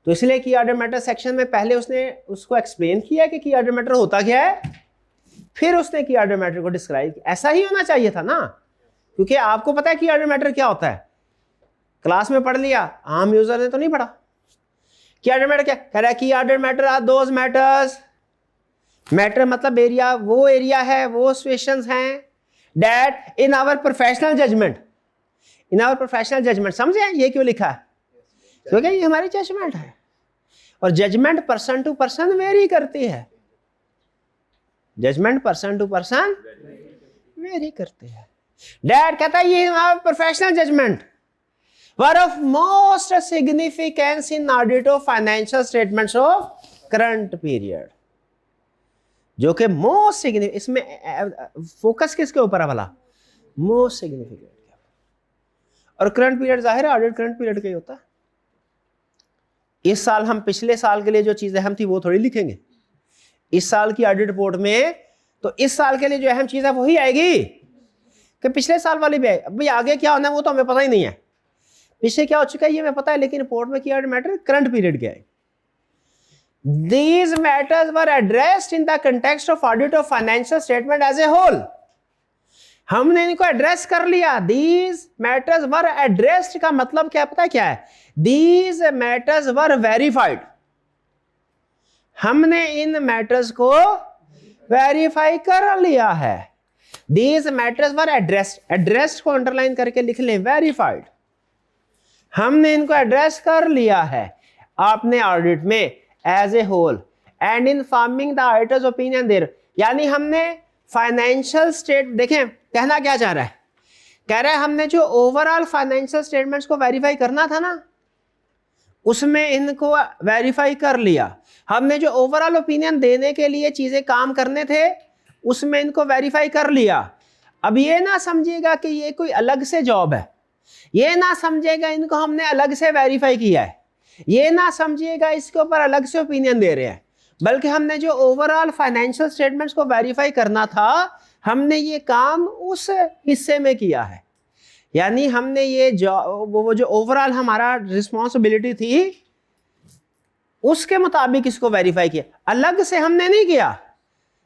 तो इसलिए की ऑर्डर मैटर सेक्शन में पहले उसने उसको एक्सप्लेन किया कि की ऑर्डर मैटर होता क्या है, फिर उसने की ऑर्डर मैटर को डिस्क्राइब किया। ऐसा ही होना चाहिए था ना, क्योंकि आपको पता है की ऑर्डर मैटर क्या होता है, क्लास में पढ़ लिया, आम यूजर ने तो नहीं पढ़ा। की ऑर्डर मैटर क्या कह रहा है? Key order matter are those matters, matter मतलब एरिया, वो एरिया है, वो सिचुएशंस हैं that in our professional judgment, in our professional judgment. समझे ये क्यों लिखा है? क्योंकि ये हमारी जजमेंट है, और judgment person to person vary करती है। Judgment person to person vary करती है। डैड कहता है ये हमारा professional judgment were of most significance in audit of financial statements of current period, जो कि मोस्ट सिग्निफिकेंट, इसमें फोकस किसके ऊपर है भला? Most significant. और करंट पीरियड जाहिर है ऑडिट करंट पीरियड का ही होता है। इस साल हम पिछले साल के लिए जो चीजें अहम थी वो थोड़ी लिखेंगे इस साल की ऑडिट रिपोर्ट में, तो इस साल के लिए जो अहम चीज है वही आएगी कि पिछले साल वाली भी आएगी। भाई आगे क्या होना है वो तो हमें पता ही नहीं है, पीछे क्या हो चुका है ये हमें पता है, लेकिन रिपोर्ट में की ऑडिट मैटर करंट पीरियड क्या है। These matters were addressed in the context of audit of financial statement as a whole. हमने इनको एड्रेस कर लिया। These matters were addressed का मतलब क्या पता है क्या है? These matters were verified. हमने इन मैटर्स को वेरीफाई कर लिया है। These matters were addressed. Addressed को अंडरलाइन करके लिख लें, वेरीफाइड। हमने इनको एड्रेस कर लिया है आपने ऑडिट में as a whole and in forming the auditor's opinion there, यानी हमने फाइनेंशियल स्टेट, देखें कहना क्या चाह रहा है, कह रहा है हमने जो ओवरऑल फाइनेंशियल स्टेटमेंट्स को वेरीफाई करना था ना, उसमें इनको वेरीफाई कर लिया। हमने जो ओवरऑल ओपिनियन देने के लिए चीजें काम करने थे उसमें इनको वेरीफाई कर लिया। अब ये ना समझिएगा कि ये कोई अलग से जॉब है, ये ना समझिएगा इनको हमने अलग से वेरीफाई किया है, ये ना समझिएगा इसके ऊपर अलग से ओपिनियन दे रहे हैं, बल्कि हमने जो ओवरऑल फाइनेंशियल स्टेटमेंट्स को वेरीफाई करना था हमने ये काम उस हिस्से में किया है। यानी हमने ये वो जो ओवरऑल हमारा रिस्पॉन्सिबिलिटी थी उसके मुताबिक इसको वेरीफाई किया, अलग से हमने नहीं किया।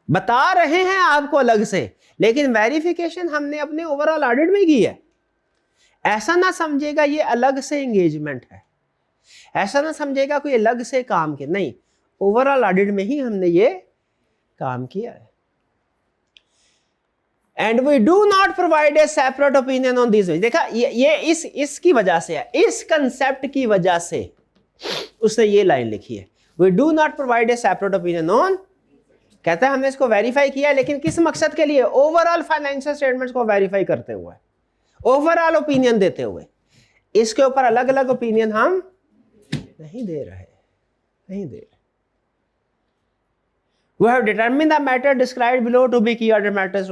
बता रहे हैं आपको अलग से, लेकिन वेरिफिकेशन हमने अपने ओवरऑल ऑडिट में की है। ऐसा ना समझेगा ये अलग से एंगेजमेंट है, ऐसा ना समझेगा कोई अलग से काम के, नहीं, ओवरऑल ऑडिट में ही हमने ये काम किया है। And we do not provide a separate opinion on this. देखा ये इसकी वजह से है, इस कंसेप्ट की वजह से उसने ये लाइन लिखी है, we do not provide a separate opinion on. कहता है हमने इसको वेरीफाई किया, लेकिन किस मकसद के लिए? ओवरऑल फाइनेंशियल स्टेटमेंट्स को वेरीफाई करते हुए, ओवरऑल ओपिनियन देते हुए। इसके ऊपर अलग अलग ओपिनियन हम नहीं दे रहे, नहीं दे रहे। We have determined the matter described below to be key order matters.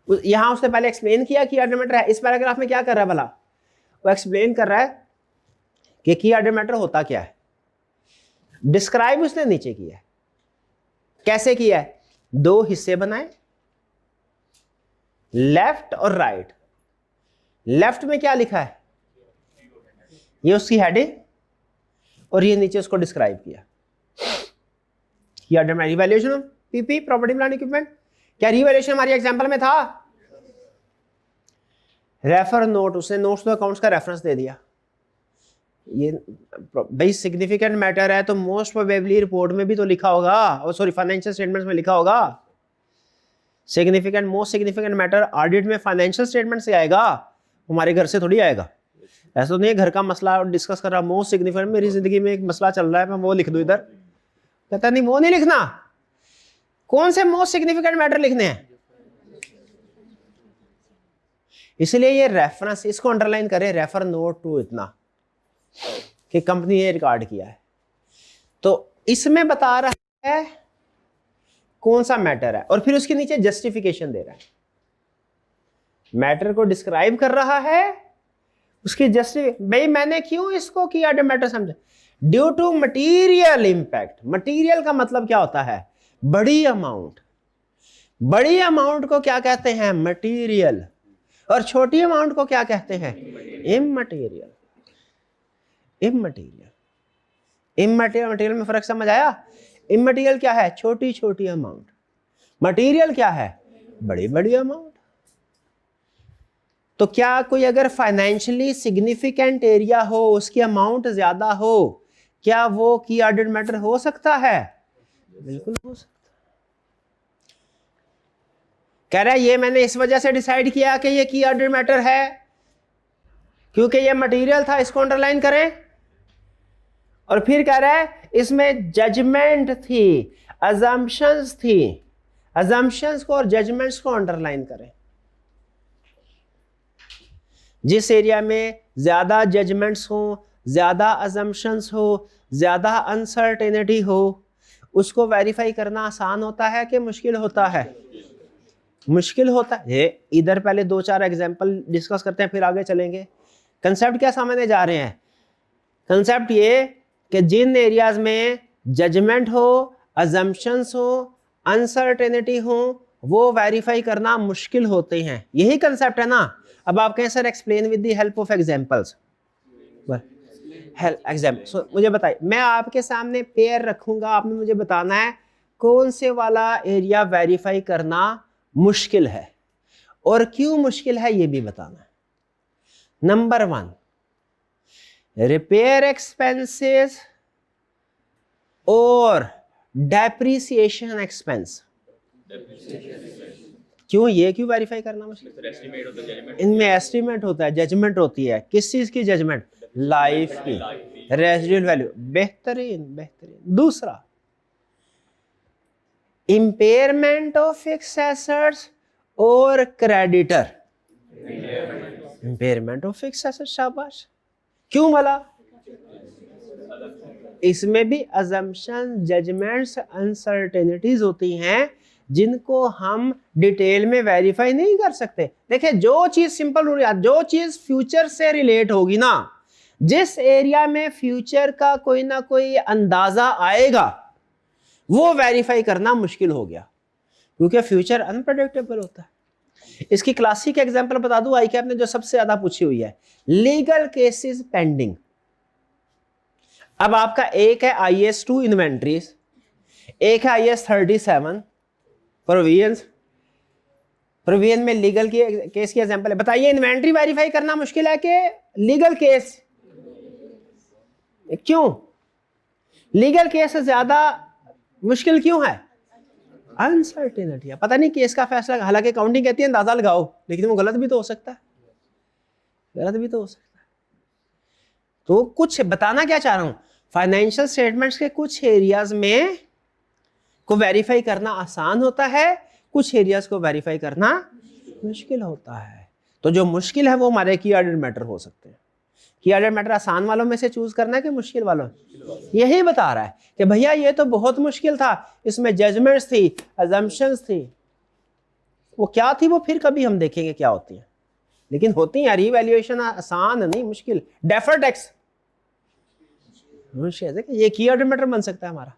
यहां उसने पहले एक्सप्लेन किया की ऑर्डर मैटर है। इस पैराग्राफ में क्या कर रहा है भला? वो एक्सप्लेन कर रहा है कि की ऑर्डर मैटर होता क्या है। डिस्क्राइब उसने नीचे किया है। कैसे किया है? दो हिस्से बनाए, लेफ्ट और राइट। लेफ्ट में क्या लिखा है? ये उसकी हेडिंग, और ये नीचे उसको डिस्क्राइब किया। Revaluation of PP, property plant equipment. क्या रिवैल्यूएशन हमारी एग्जांपल में था? रेफर नोट, उसने नोट्स टू अकाउंट्स का रेफरेंस दे दिया। ये भाई सिग्निफिकेंट मैटर है तो मोस्ट प्रोबेबली रिपोर्ट में भी तो लिखा होगा, और सॉरी फाइनेंशियल स्टेटमेंट्स में लिखा होगा। Significant, most significant matter audit में फाइनेंशियल स्टेटमेंट से आएगा, हमारे घर से थोड़ी आएगा। ऐसा तो नहीं घर का मसला डिस्कस कर रहा, मोस्ट सिग्निफिकेंट मेरी जिंदगी में एक मसला चल रहा है, मैं वो लिख दूं इधर। कहता नहीं वो नहीं लिखना। कौन से मोस्ट सिग्निफिकेंट मैटर लिखने हैं? इसलिए ये रेफरेंस, इसको अंडरलाइन करें, रेफर नोट टू इतना कि कंपनी ने रिकॉर्ड किया है। तो इसमें बता रहा है कौन सा मैटर है, और फिर उसके नीचे जस्टिफिकेशन दे रहा है। मैटर को डिस्क्राइब कर रहा है, उसकी भाई मैंने क्यों इसको किया मैटर समझा? Due to material impact. Material का मतलब क्या होता है? बड़ी अमाउंट, बड़ी अमाउंट को क्या कहते हैं? मटेरियल। और छोटी अमाउंट को क्या कहते हैं? इममटेरियल। इममटेरियल, इममटेरियल मटेरियल में फर्क समझ आया? इममटेरियल क्या है? छोटी छोटी अमाउंट। मटेरियल क्या है? बड़ी बड़ी अमाउंट। तो क्या कोई अगर फाइनेंशियली सिग्निफिकेंट एरिया हो, उसकी अमाउंट ज्यादा हो, क्या वो की ऑर्डर्ड मैटर हो सकता है? बिल्कुल हो सकता। कह रहा है ये मैंने इस वजह से डिसाइड किया कि ये की ऑर्डर्ड मैटर है क्योंकि ये मटेरियल था, इसको अंडरलाइन करें। और फिर कह रहा है इसमें जजमेंट थी, अजम्पशंस थी, अजम्पशंस को और जजमेंट्स को अंडरलाइन करें। जिस एरिया में ज्यादा जजमेंट्स हो, ज्यादा अजम्पशंस हो, ज्यादा अनसर्टेनिटी हो, उसको वेरीफाई करना आसान होता है कि मुश्किल होता है? मुश्किल होता है। इधर पहले 2-4 एग्जांपल डिस्कस करते हैं, फिर आगे चलेंगे। कंसेप्ट क्या समझने जा रहे हैं? कंसेप्ट ये कि जिन एरियाज में जजमेंट हो, अजम्पशंस हो, अनसर्टेनिटी हो, वो वेरीफाई करना मुश्किल होते हैं। यही कंसेप्ट है ना? अब आप कहें sir explain with the help of examples. Example so मुझे बताइए, मैं आपके सामने पेयर रखूंगा, आपने मुझे बताना है कौन से वाला एरिया वेरीफाई करना मुश्किल है और क्यों मुश्किल है ये भी बताना है। नंबर 1, रिपेयर एक्सपेंसेस और डेप्रिसिएशन एक्सपेंस। क्यों, ये क्यों वेरीफाई करना मुश्किल? इनमें एस्टिमेट होता है, जजमेंट होती है। किस चीज की जजमेंट? लाइफ की, रेजिडुअल वैल्यू। बेहतरीन बेहतरीन। दूसरा, इम्पेयरमेंट ऑफ फिक्स्ड एसेट्स और creditor. Impairment of fixed assets, शाबाश। क्यों भला? इसमें भी अजम्पशन, जजमेंट्स, अनसर्टेनिटीज होती हैं जिनको हम डिटेल में वेरीफाई नहीं कर सकते। देखिए, जो चीज सिंपल हो रही है, जो चीज फ्यूचर से रिलेट होगी ना, जिस एरिया में फ्यूचर का कोई ना कोई अंदाजा आएगा, वो वेरीफाई करना मुश्किल हो गया क्योंकि फ्यूचर अनप्रेडिक्टेबल होता है। इसकी क्लासिक एग्जांपल बता दूं, आईकैप ने जो सबसे ज्यादा पूछी हुई है, लीगल केसेस पेंडिंग। अब आपका एक है IAS 2 इन्वेंट्रीज, एक है IAS 37 प्रोविजंस। प्रोविजन में लीगल की केस की एग्जांपल है। बताइए, इन्वेंट्री वेरीफाई करना मुश्किल है कि लीगल केस? क्यों लीगल केस से ज्यादा मुश्किल क्यों है? अनसर्टेनिटी। पता नहीं केस का फैसला, हालांकि अकाउंटिंग कहती है अंदाजा लगाओ, लेकिन वो गलत भी तो हो सकता है, गलत भी तो हो सकता है। तो कुछ बताना क्या चाह रहा हूं, फाइनेंशियल स्टेटमेंट्स के कुछ एरियाज में को वेरीफाई करना आसान होता है, कुछ एरियाज को वेरीफाई करना मुश्किल होता है। तो जो मुश्किल है वो हमारे की ऑर्डर्ड मैटर हो सकते हैं। की ऑर्डर्ड मैटर आसान वालों में से चूज करना है कि मुश्किल वालों? यही बता रहा है कि भैया ये तो बहुत मुश्किल था, इसमें जजमेंट्स थी, अजम्पशंस थी। वो क्या थी वो फिर कभी हम देखेंगे क्या होती है, लेकिन होती है। रीवैल्यूएशन आसान नहीं, मुश्किल। डेफर्ड टैक्स ये की ऑर्डर मैटर बन सकता है हमारा।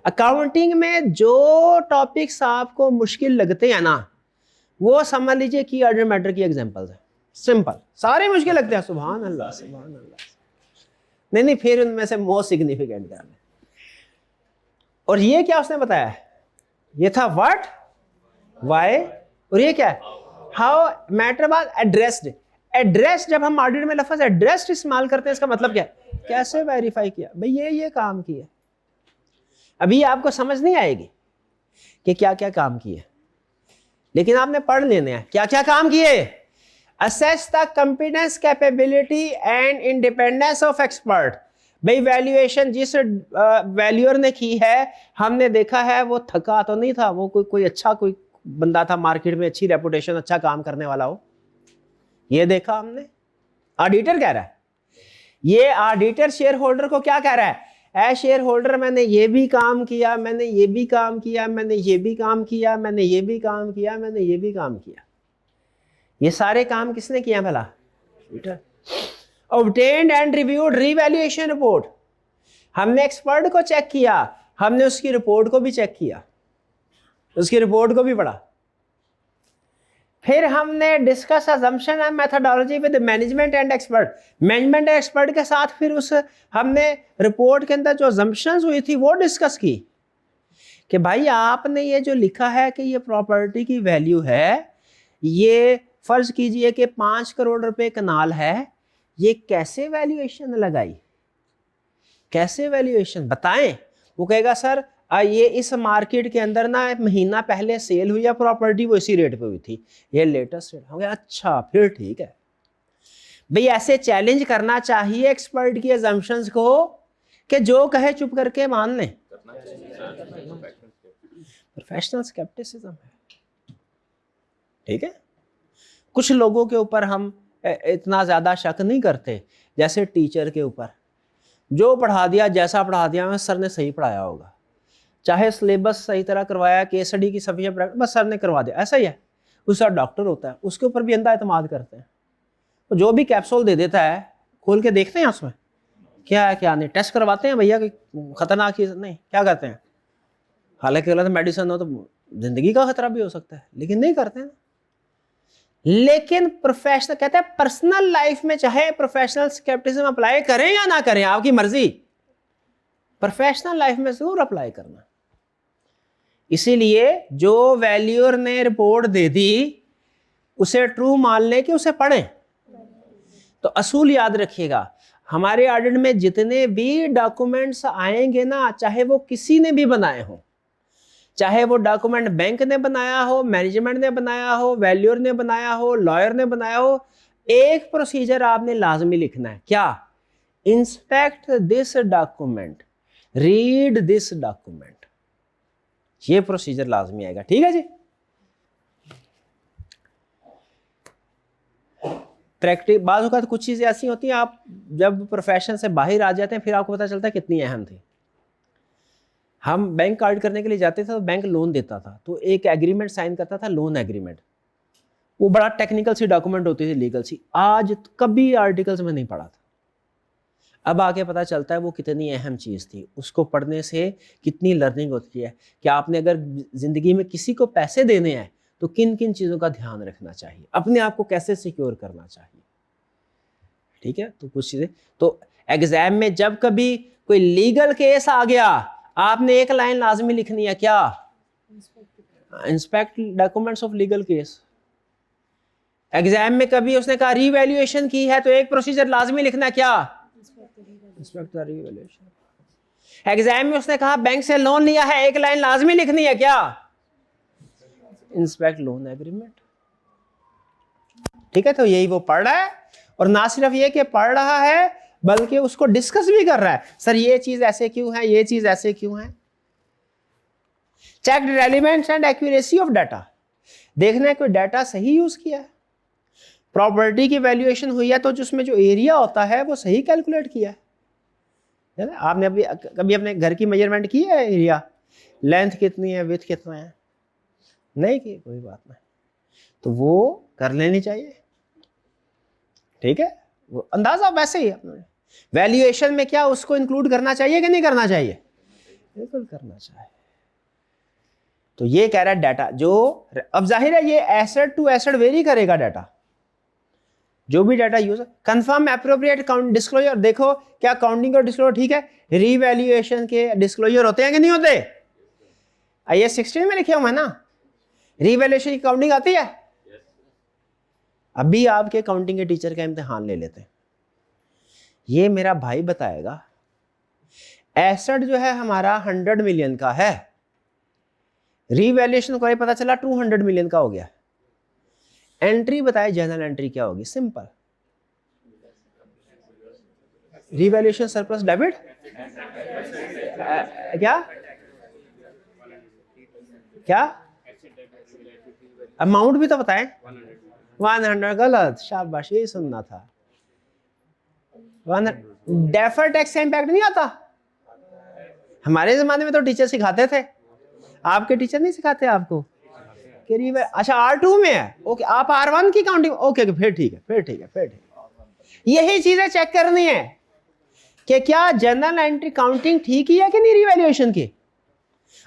अकाउंटिंग में जो टॉपिक्स आपको मुश्किल लगते हैं ना, वो समझ लीजिए की ऑर्डर मैटर की एग्जांपल्स है। सिंपल, सारे मुश्किल लगते हैं, सुभान अल्लाह सुभान अल्लाह। नहीं, फिर उनमें से मोस्ट सिग्निफिकेंट क्या है। और ये क्या उसने बताया, ये था व्हाट, व्हाई, और ये क्या है, how. Matter was addressed. Address, जब हम ऑडिट में लफ्ज एड्रेस्ड इस्तेमाल करते हैं, इसका मतलब क्या है? कैसे वेरीफाई किया भाई, ये काम किया। अभी आपको समझ नहीं आएगी कि क्या क्या काम किए, लेकिन आपने पढ़ लेने हैं क्या क्या काम किए। Assess the competence, capability and independence of expert. भाई वैल्यूएशन जिस वैल्यूअर ने की है, हमने देखा है वो थका तो नहीं था, वो कोई अच्छा कोई बंदा था मार्केट में, अच्छी रेपुटेशन, अच्छा काम करने वाला हो, ये देखा हमने। ऑडिटर कह रहा है, ये ऑडिटर शेयर होल्डर को क्या कह रहा है, ए शेयर होल्डर मैंने ये भी काम किया, मैंने ये भी काम किया, मैंने ये भी काम किया, मैंने ये भी काम किया, मैंने ये भी काम किया। ये सारे काम किसने किया भला? Auditor. Obtained and reviewed revaluation report. हमने एक्सपर्ट को चेक किया, हमने उसकी रिपोर्ट को भी चेक किया। उसकी रिपोर्ट को भी पढ़ा। फिर हमने discuss assumption and methodology with management and expert. Management and expert के साथ फिर उस हमने रिपोर्ट के अंदर जो अजम्पशंस हुई थी वो डिस्कस की कि भाई आपने ये जो लिखा है कि ये प्रॉपर्टी की वैल्यू है, ये फर्ज कीजिए कि 5 करोड़ रुपए कनाल है, ये कैसे वैल्यूएशन लगाई, कैसे वैल्यूएशन बताएं। वो कहेगा सर ये इस मार्केट के अंदर ना महीना पहले सेल हुई है प्रॉपर्टी, वो इसी रेट पे हुई थी, ये लेटेस्ट रेट। हो गया, अच्छा फिर ठीक है भाई। ऐसे चैलेंज करना चाहिए एक्सपर्ट की अजम्पशंस को कि जो कहे चुप करके मान लें। प्रोफेशनल स्केप्टिसिज्म है, ठीक है। कुछ लोगों के ऊपर हम इतना ज्यादा शक नहीं करते, जैसे टीचर के ऊपर, जो पढ़ा दिया जैसा पढ़ा दिया सर ने सही पढ़ाया होगा, चाहे सिलेबस सही तरह करवाया, केस स्टडी की सफिशिएंट प्रैक्टिस, बस सर ने करवा दिया, ऐसा ही है। उसका डॉक्टर होता है, उसके ऊपर भी अंधा एतमाद करते हैं। तो जो भी कैप्सूल दे देता है खोल के देखते हैं उसमें क्या है क्या नहीं, टेस्ट करवाते हैं भैया कि खतरनाक चीज नहीं, क्या करते हैं। हालांकि गलत मेडिसिन हो तो जिंदगी का खतरा भी हो सकता है, लेकिन नहीं करते हैं। लेकिन प्रोफेशनल कहते हैं पर्सनल लाइफ में चाहे प्रोफेशनल स्केप्टिसिज्म अप्लाई करें या ना करें, आपकी मर्जी, प्रोफेशनल लाइफ में जरूर अप्लाई करना। इसीलिए जो वैल्यूअर ने रिपोर्ट दे दी उसे ट्रू मान ले कि उसे पढ़ें। तो असूल याद रखिएगा, हमारे ऑडिट में जितने भी डॉक्यूमेंट्स आएंगे ना, चाहे वो किसी ने भी बनाए हो, चाहे वो डॉक्यूमेंट बैंक ने बनाया हो, मैनेजमेंट ने बनाया हो, वैल्यूअर ने बनाया हो, लॉयर ने बनाया हो, एक प्रोसीजर आपने लाजमी लिखना है। क्या? Inspect this document, read this document. ये प्रोसीजर लाजमी आएगा, ठीक है जी। प्रैक्टिस बाज़ औक़ात कुछ चीजें ऐसी होती हैं, आप जब प्रोफेशन से बाहर आ जाते हैं फिर आपको पता चलता है कितनी अहम थी। हम बैंक कार्ड करने के लिए जाते थे तो बैंक लोन देता था, तो एक एग्रीमेंट साइन करता था, लोन एग्रीमेंट। वो बड़ा टेक्निकल सी डॉक्यूमेंट होती थी, लीगल सी। आज कभी आर्टिकल्स में नहीं पढ़ा था, अब आके पता चलता है वो कितनी अहम चीज़ थी। उसको पढ़ने से कितनी लर्निंग होती है कि आपने अगर ज़िंदगी में किसी को पैसे देने हैं तो किन किन चीज़ों का ध्यान रखना चाहिए, अपने आप को कैसे सिक्योर करना चाहिए, ठीक है। तो कुछ चीज़ें, तो एग्जाम में जब कभी कोई लीगल केस आ गया, आपने एक लाइन लाजमी लिखनी है, क्या? Inspect documents of legal case. Exam में कभी उसने कहा रीवैल्यूएशन की है तो एक प्रोसीजर लाजमी लिखना है, क्या? Inspect the revaluation. एग्जाम में उसने कहा बैंक से लोन लिया है, एक लाइन लाजमी लिखनी है, क्या? इंस्पेक्ट लोन एग्रीमेंट, ठीक है। तो यही वो पढ़ रहा है, और ना सिर्फ ये कि पढ़ रहा है बल्कि उसको डिस्कस भी कर रहा है, सर ये चीज ऐसे क्यों है, ये चीज ऐसे क्यों है। Check relevance and accuracy of data, देखना है कोई डाटा सही यूज किया है। प्रॉपर्टी की वैल्यूएशन हुई है तो जिसमें जो एरिया होता है वो सही कैलकुलेट किया है ना। आपने अभी कभी अपने घर की मेजरमेंट की है, एरिया लेंथ कितनी है, विड्थ कितना है? नहीं की, कोई बात नहीं, तो वो कर लेनी चाहिए, ठीक है। वो अंदाजा वैसे ही अपने वैल्यूएशन में क्या उसको इंक्लूड करना चाहिए कि नहीं करना चाहिए? बिल्कुल करना चाहिए। तो ये कह रहा है डाटा जो, अब जाहिर है ये एसेट टू एसेट वेरी करेगा डाटा, जो भी data use. Confirm appropriate count disclosure, देखो क्या काउंटिंग और डिस्क्लोजर ठीक है। रीवैल्यूएशन के डिस्क्लोजर होते हैं कि नहीं होते? IAS 16 में लिखे हुए हैं ना, रीवैल्यूएशन की काउंटिंग आती है। अभी आपके काउंटिंग के टीचर का इम्तिहान ले लेते हैं, ये मेरा भाई बताएगा एसेट जो है हमारा 100 मिलियन का है, रीवैल्यूएशन को पता चला 200 मिलियन का हो गया। एंट्री बताए जर्नल एंट्री क्या होगी? सिंपल, रीवैल्यूएशन सरप्लस डेबिट, क्या क्या अमाउंट भी तो बताएं। 100 गलत, शाबाश, यही सुनना था। 100 डेफर टैक्स का इंपैक्ट नहीं आता। हमारे जमाने में तो टीचर सिखाते थे, आपके टीचर नहीं सिखाते आपको? अच्छा R2 में है, ओके, आप R1 की काउंटिंग, ओके, फिर ठीक है, फिर ठीक है, फिर ठीक है। यही चीजें चेक करनी है कि क्या जर्नल एंट्री काउंटिंग ठीक ही है कि नहीं रीवैल्यूएशन की,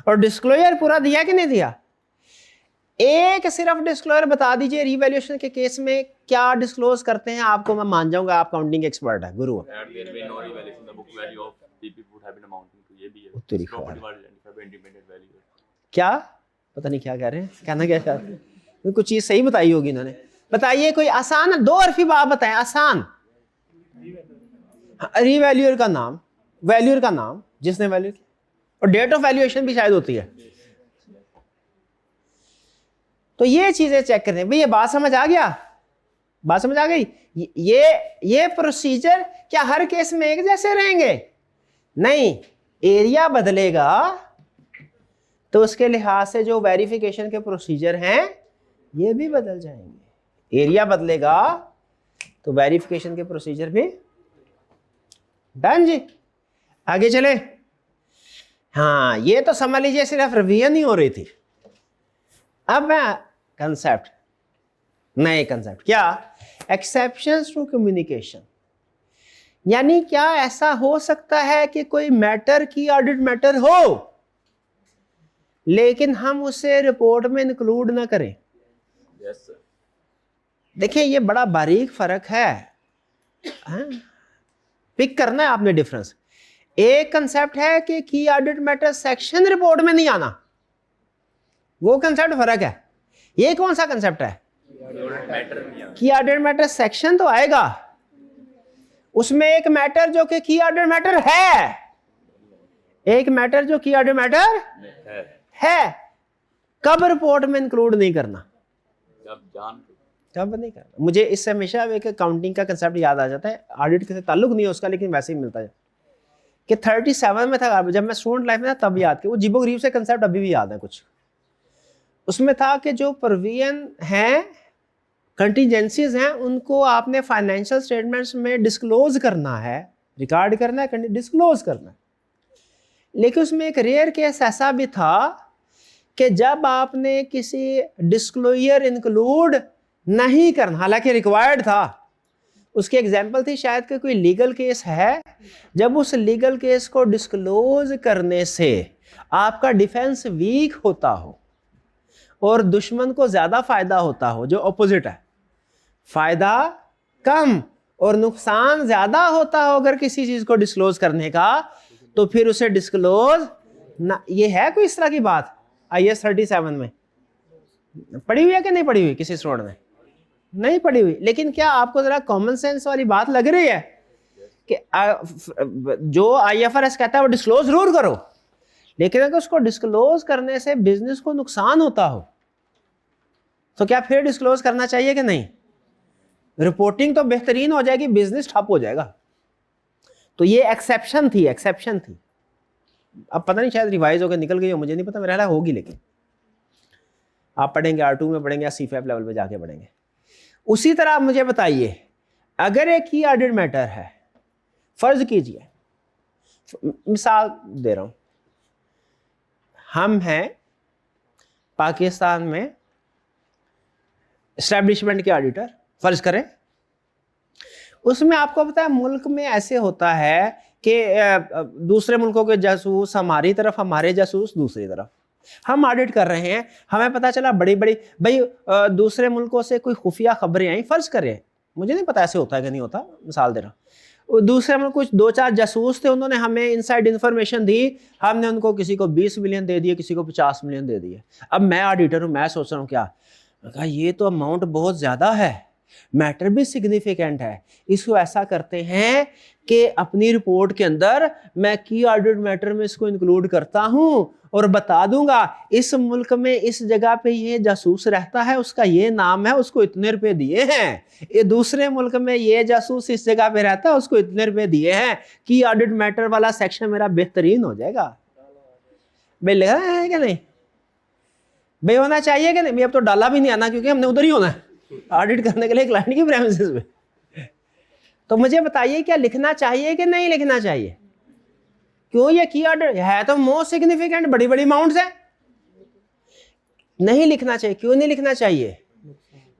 और डिस्क्लोजर पूरा दिया कि नहीं दिया। एक सिर्फ डिस्क्लोजर बता दीजिए रिवैल्यूएशन के केस में क्या डिस्क्लोज करते हैं, आपको मैं मान जाऊंगा आप काउंटिंग एक्सपर्ट है, गुरु क्या पता नहीं क्या कह रहे हैं, कहना क्या चाह रहे हैं, कुछ चीज सही बताई होगी इन्होंने। बताइए कोई आसान दो हरफी बात बताएं, आसान। रिवैल्यूअर का नाम, वैल्यूअर का नाम जिसने वैल्यू, और डेट ऑफ वैल्यूएशन भी शायद होती है। तो ये चीजें चेक करने, भाई ये बात समझ आ गया, बात समझ आ गई। ये प्रोसीजर क्या हर केस में एक जैसे रहेंगे? नहीं, एरिया बदलेगा तो उसके लिहाज से जो वेरिफिकेशन के प्रोसीजर हैं ये भी बदल जाएंगे। एरिया बदलेगा तो वेरिफिकेशन के प्रोसीजर भी। डन जी, आगे चले। हाँ, ये तो समझ लीजिए सिर्फ रिवीजन ही हो रही थी। अब मैं कंसेप्ट, नए कंसेप्ट, क्या एक्सेप्शंस टू कम्युनिकेशन, यानी क्या ऐसा हो सकता है कि कोई मैटर की ऑडिट मैटर हो लेकिन हम उसे रिपोर्ट में इंक्लूड ना करें? Yes sir. देखिए ये बड़ा बारीक फर्क है, पिक करना है आपने डिफरेंस। एक कंसेप्ट है कि की ऑडिट मैटर सेक्शन रिपोर्ट में नहीं आना, वो कंसेप्ट फर्क है। ये कौन सा कंसेप्ट है? की ऑडिट मैटर सेक्शन तो आएगा, उसमें एक मैटर जो कि की ऑडिट मैटर है, एक मैटर जो की ऑडिट मैटर है, कब रिपोर्ट में इंक्लूड नहीं करना? कब नहीं करना। मुझे इससे हमेशा एक अकाउंटिंग का कंसेप्ट याद आ जाता है, ऑडिट के ताल्लुक नहीं है उसका लेकिन वैसे ही मिलता है कि 37 में था, जब मैं स्टूडेंट लाइफ में था तब याद किया, वो जीबो गरीब से कंसेप्ट अभी भी याद है कुछ। उसमें था कि जो प्रोविजन हैं, कंटीजेंसीज हैं, उनको आपने फाइनेंशियल स्टेटमेंट्स में डिस्क्लोज करना है, रिकॉर्ड करना है, डिस्क्लोज करना है। लेकिन उसमें एक रेयर केस ऐसा भी था कि जब आपने किसी डिस्क्लोजर इंक्लूड नहीं करना, हालांकि रिक्वायर्ड था, उसकी एग्जांपल थी शायद कि कोई लीगल केस है, जब उस लीगल केस को डिस्क्लोज करने से आपका डिफेंस वीक होता हो और दुश्मन को ज्यादा फायदा होता हो, जो ऑपोजिट है, फायदा कम और नुकसान ज्यादा होता हो अगर किसी चीज को डिस्क्लोज करने का, तो फिर उसे डिस्क्लोज ना। ये है कोई इस तरह की बात IAS 37 में पढ़ी हुई है कि नहीं पढ़ी हुई? किसी स्टूडेंट ने नहीं पढ़ी हुई, लेकिन क्या आपको जरा कॉमन सेंस वाली बात लग रही है कि जो IFRS कहता है वो डिस्क्लोज जरूर करो, लेकिन अगर उसको डिस्क्लोज करने से बिजनेस को नुकसान होता हो तो क्या फिर डिस्क्लोज करना चाहिए कि नहीं? रिपोर्टिंग तो बेहतरीन हो जाएगी, बिजनेस ठप हो जाएगा। तो ये एक्सेप्शन थी, एक्सेप्शन थी। अब पता नहीं शायद रिवाइज होकर निकल गई हो, मुझे नहीं पता, मेरा ख्याल होगी, लेकिन आप पढ़ेंगे R2 में पढ़ेंगे या C5 लेवल पे जाके पढ़ेंगे। उसी तरह आप मुझे बताइए, अगर एक ही ऑडिट मैटर है, फर्ज कीजिए, मिसाल दे रहा हूं, हम हैं पाकिस्तान में एस्टैब्लिशमेंट के ऑडिटर, फर्ज करें, उसमें आपको पता है मुल्क में ऐसे होता है कि दूसरे मुल्कों के जासूस हमारी तरफ, हमारे जासूस दूसरी तरफ, हम ऑडिट कर रहे हैं, हमें पता चला बड़ी बड़ी भाई दूसरे मुल्कों से कोई खुफिया खबरें आई, फर्ज करें, मुझे नहीं पता ऐसे होता है कि नहीं होता, मिसाल दे रहा हूं, दूसरे मुल्क कुछ 2-4 जासूस थे, उन्होंने हमें इनसाइड इंफॉर्मेशन दी, हमने उनको किसी को 20 मिलियन दे दिए, किसी को 50 मिलियन दे दिए। अब मैं ऑडिटर हूं, मैं सोच रहा हूं क्या, कहा ये तो अमाउंट बहुत ज्यादा है, मैटर भी सिग्निफिकेंट है, इसको ऐसा करते हैं कि अपनी रिपोर्ट के अंदर मैं की ऑडिट मैटर में इसको इंक्लूड करता हूं और बता दूंगा इस मुल्क में इस जगह पे ये जासूस रहता है, उसका ये नाम है, उसको इतने रुपए दिए हैं, ये दूसरे मुल्क में ये जासूस इस जगह पे रहता है, उसको इतने रुपए दिए हैं, की ऑडिट मैटर वाला सेक्शन मेरा बेहतरीन हो जाएगा। भाई लगा है कि नहीं भाई, होना चाहिए कि नहीं भाई? अब तो डाला भी नहीं आना क्योंकि हमने उधर ही होना है ऑडिट करने के लिए क्लाइंट की प्रेमिसेस में। तो मुझे बताइए क्या लिखना चाहिए कि नहीं लिखना चाहिए? क्यों? ये की ऑडिट है तो मोस्ट सिग्निफिकेंट, बड़ी बड़ी अमाउंट्स है, नहीं लिखना चाहिए। क्यों नहीं लिखना चाहिए?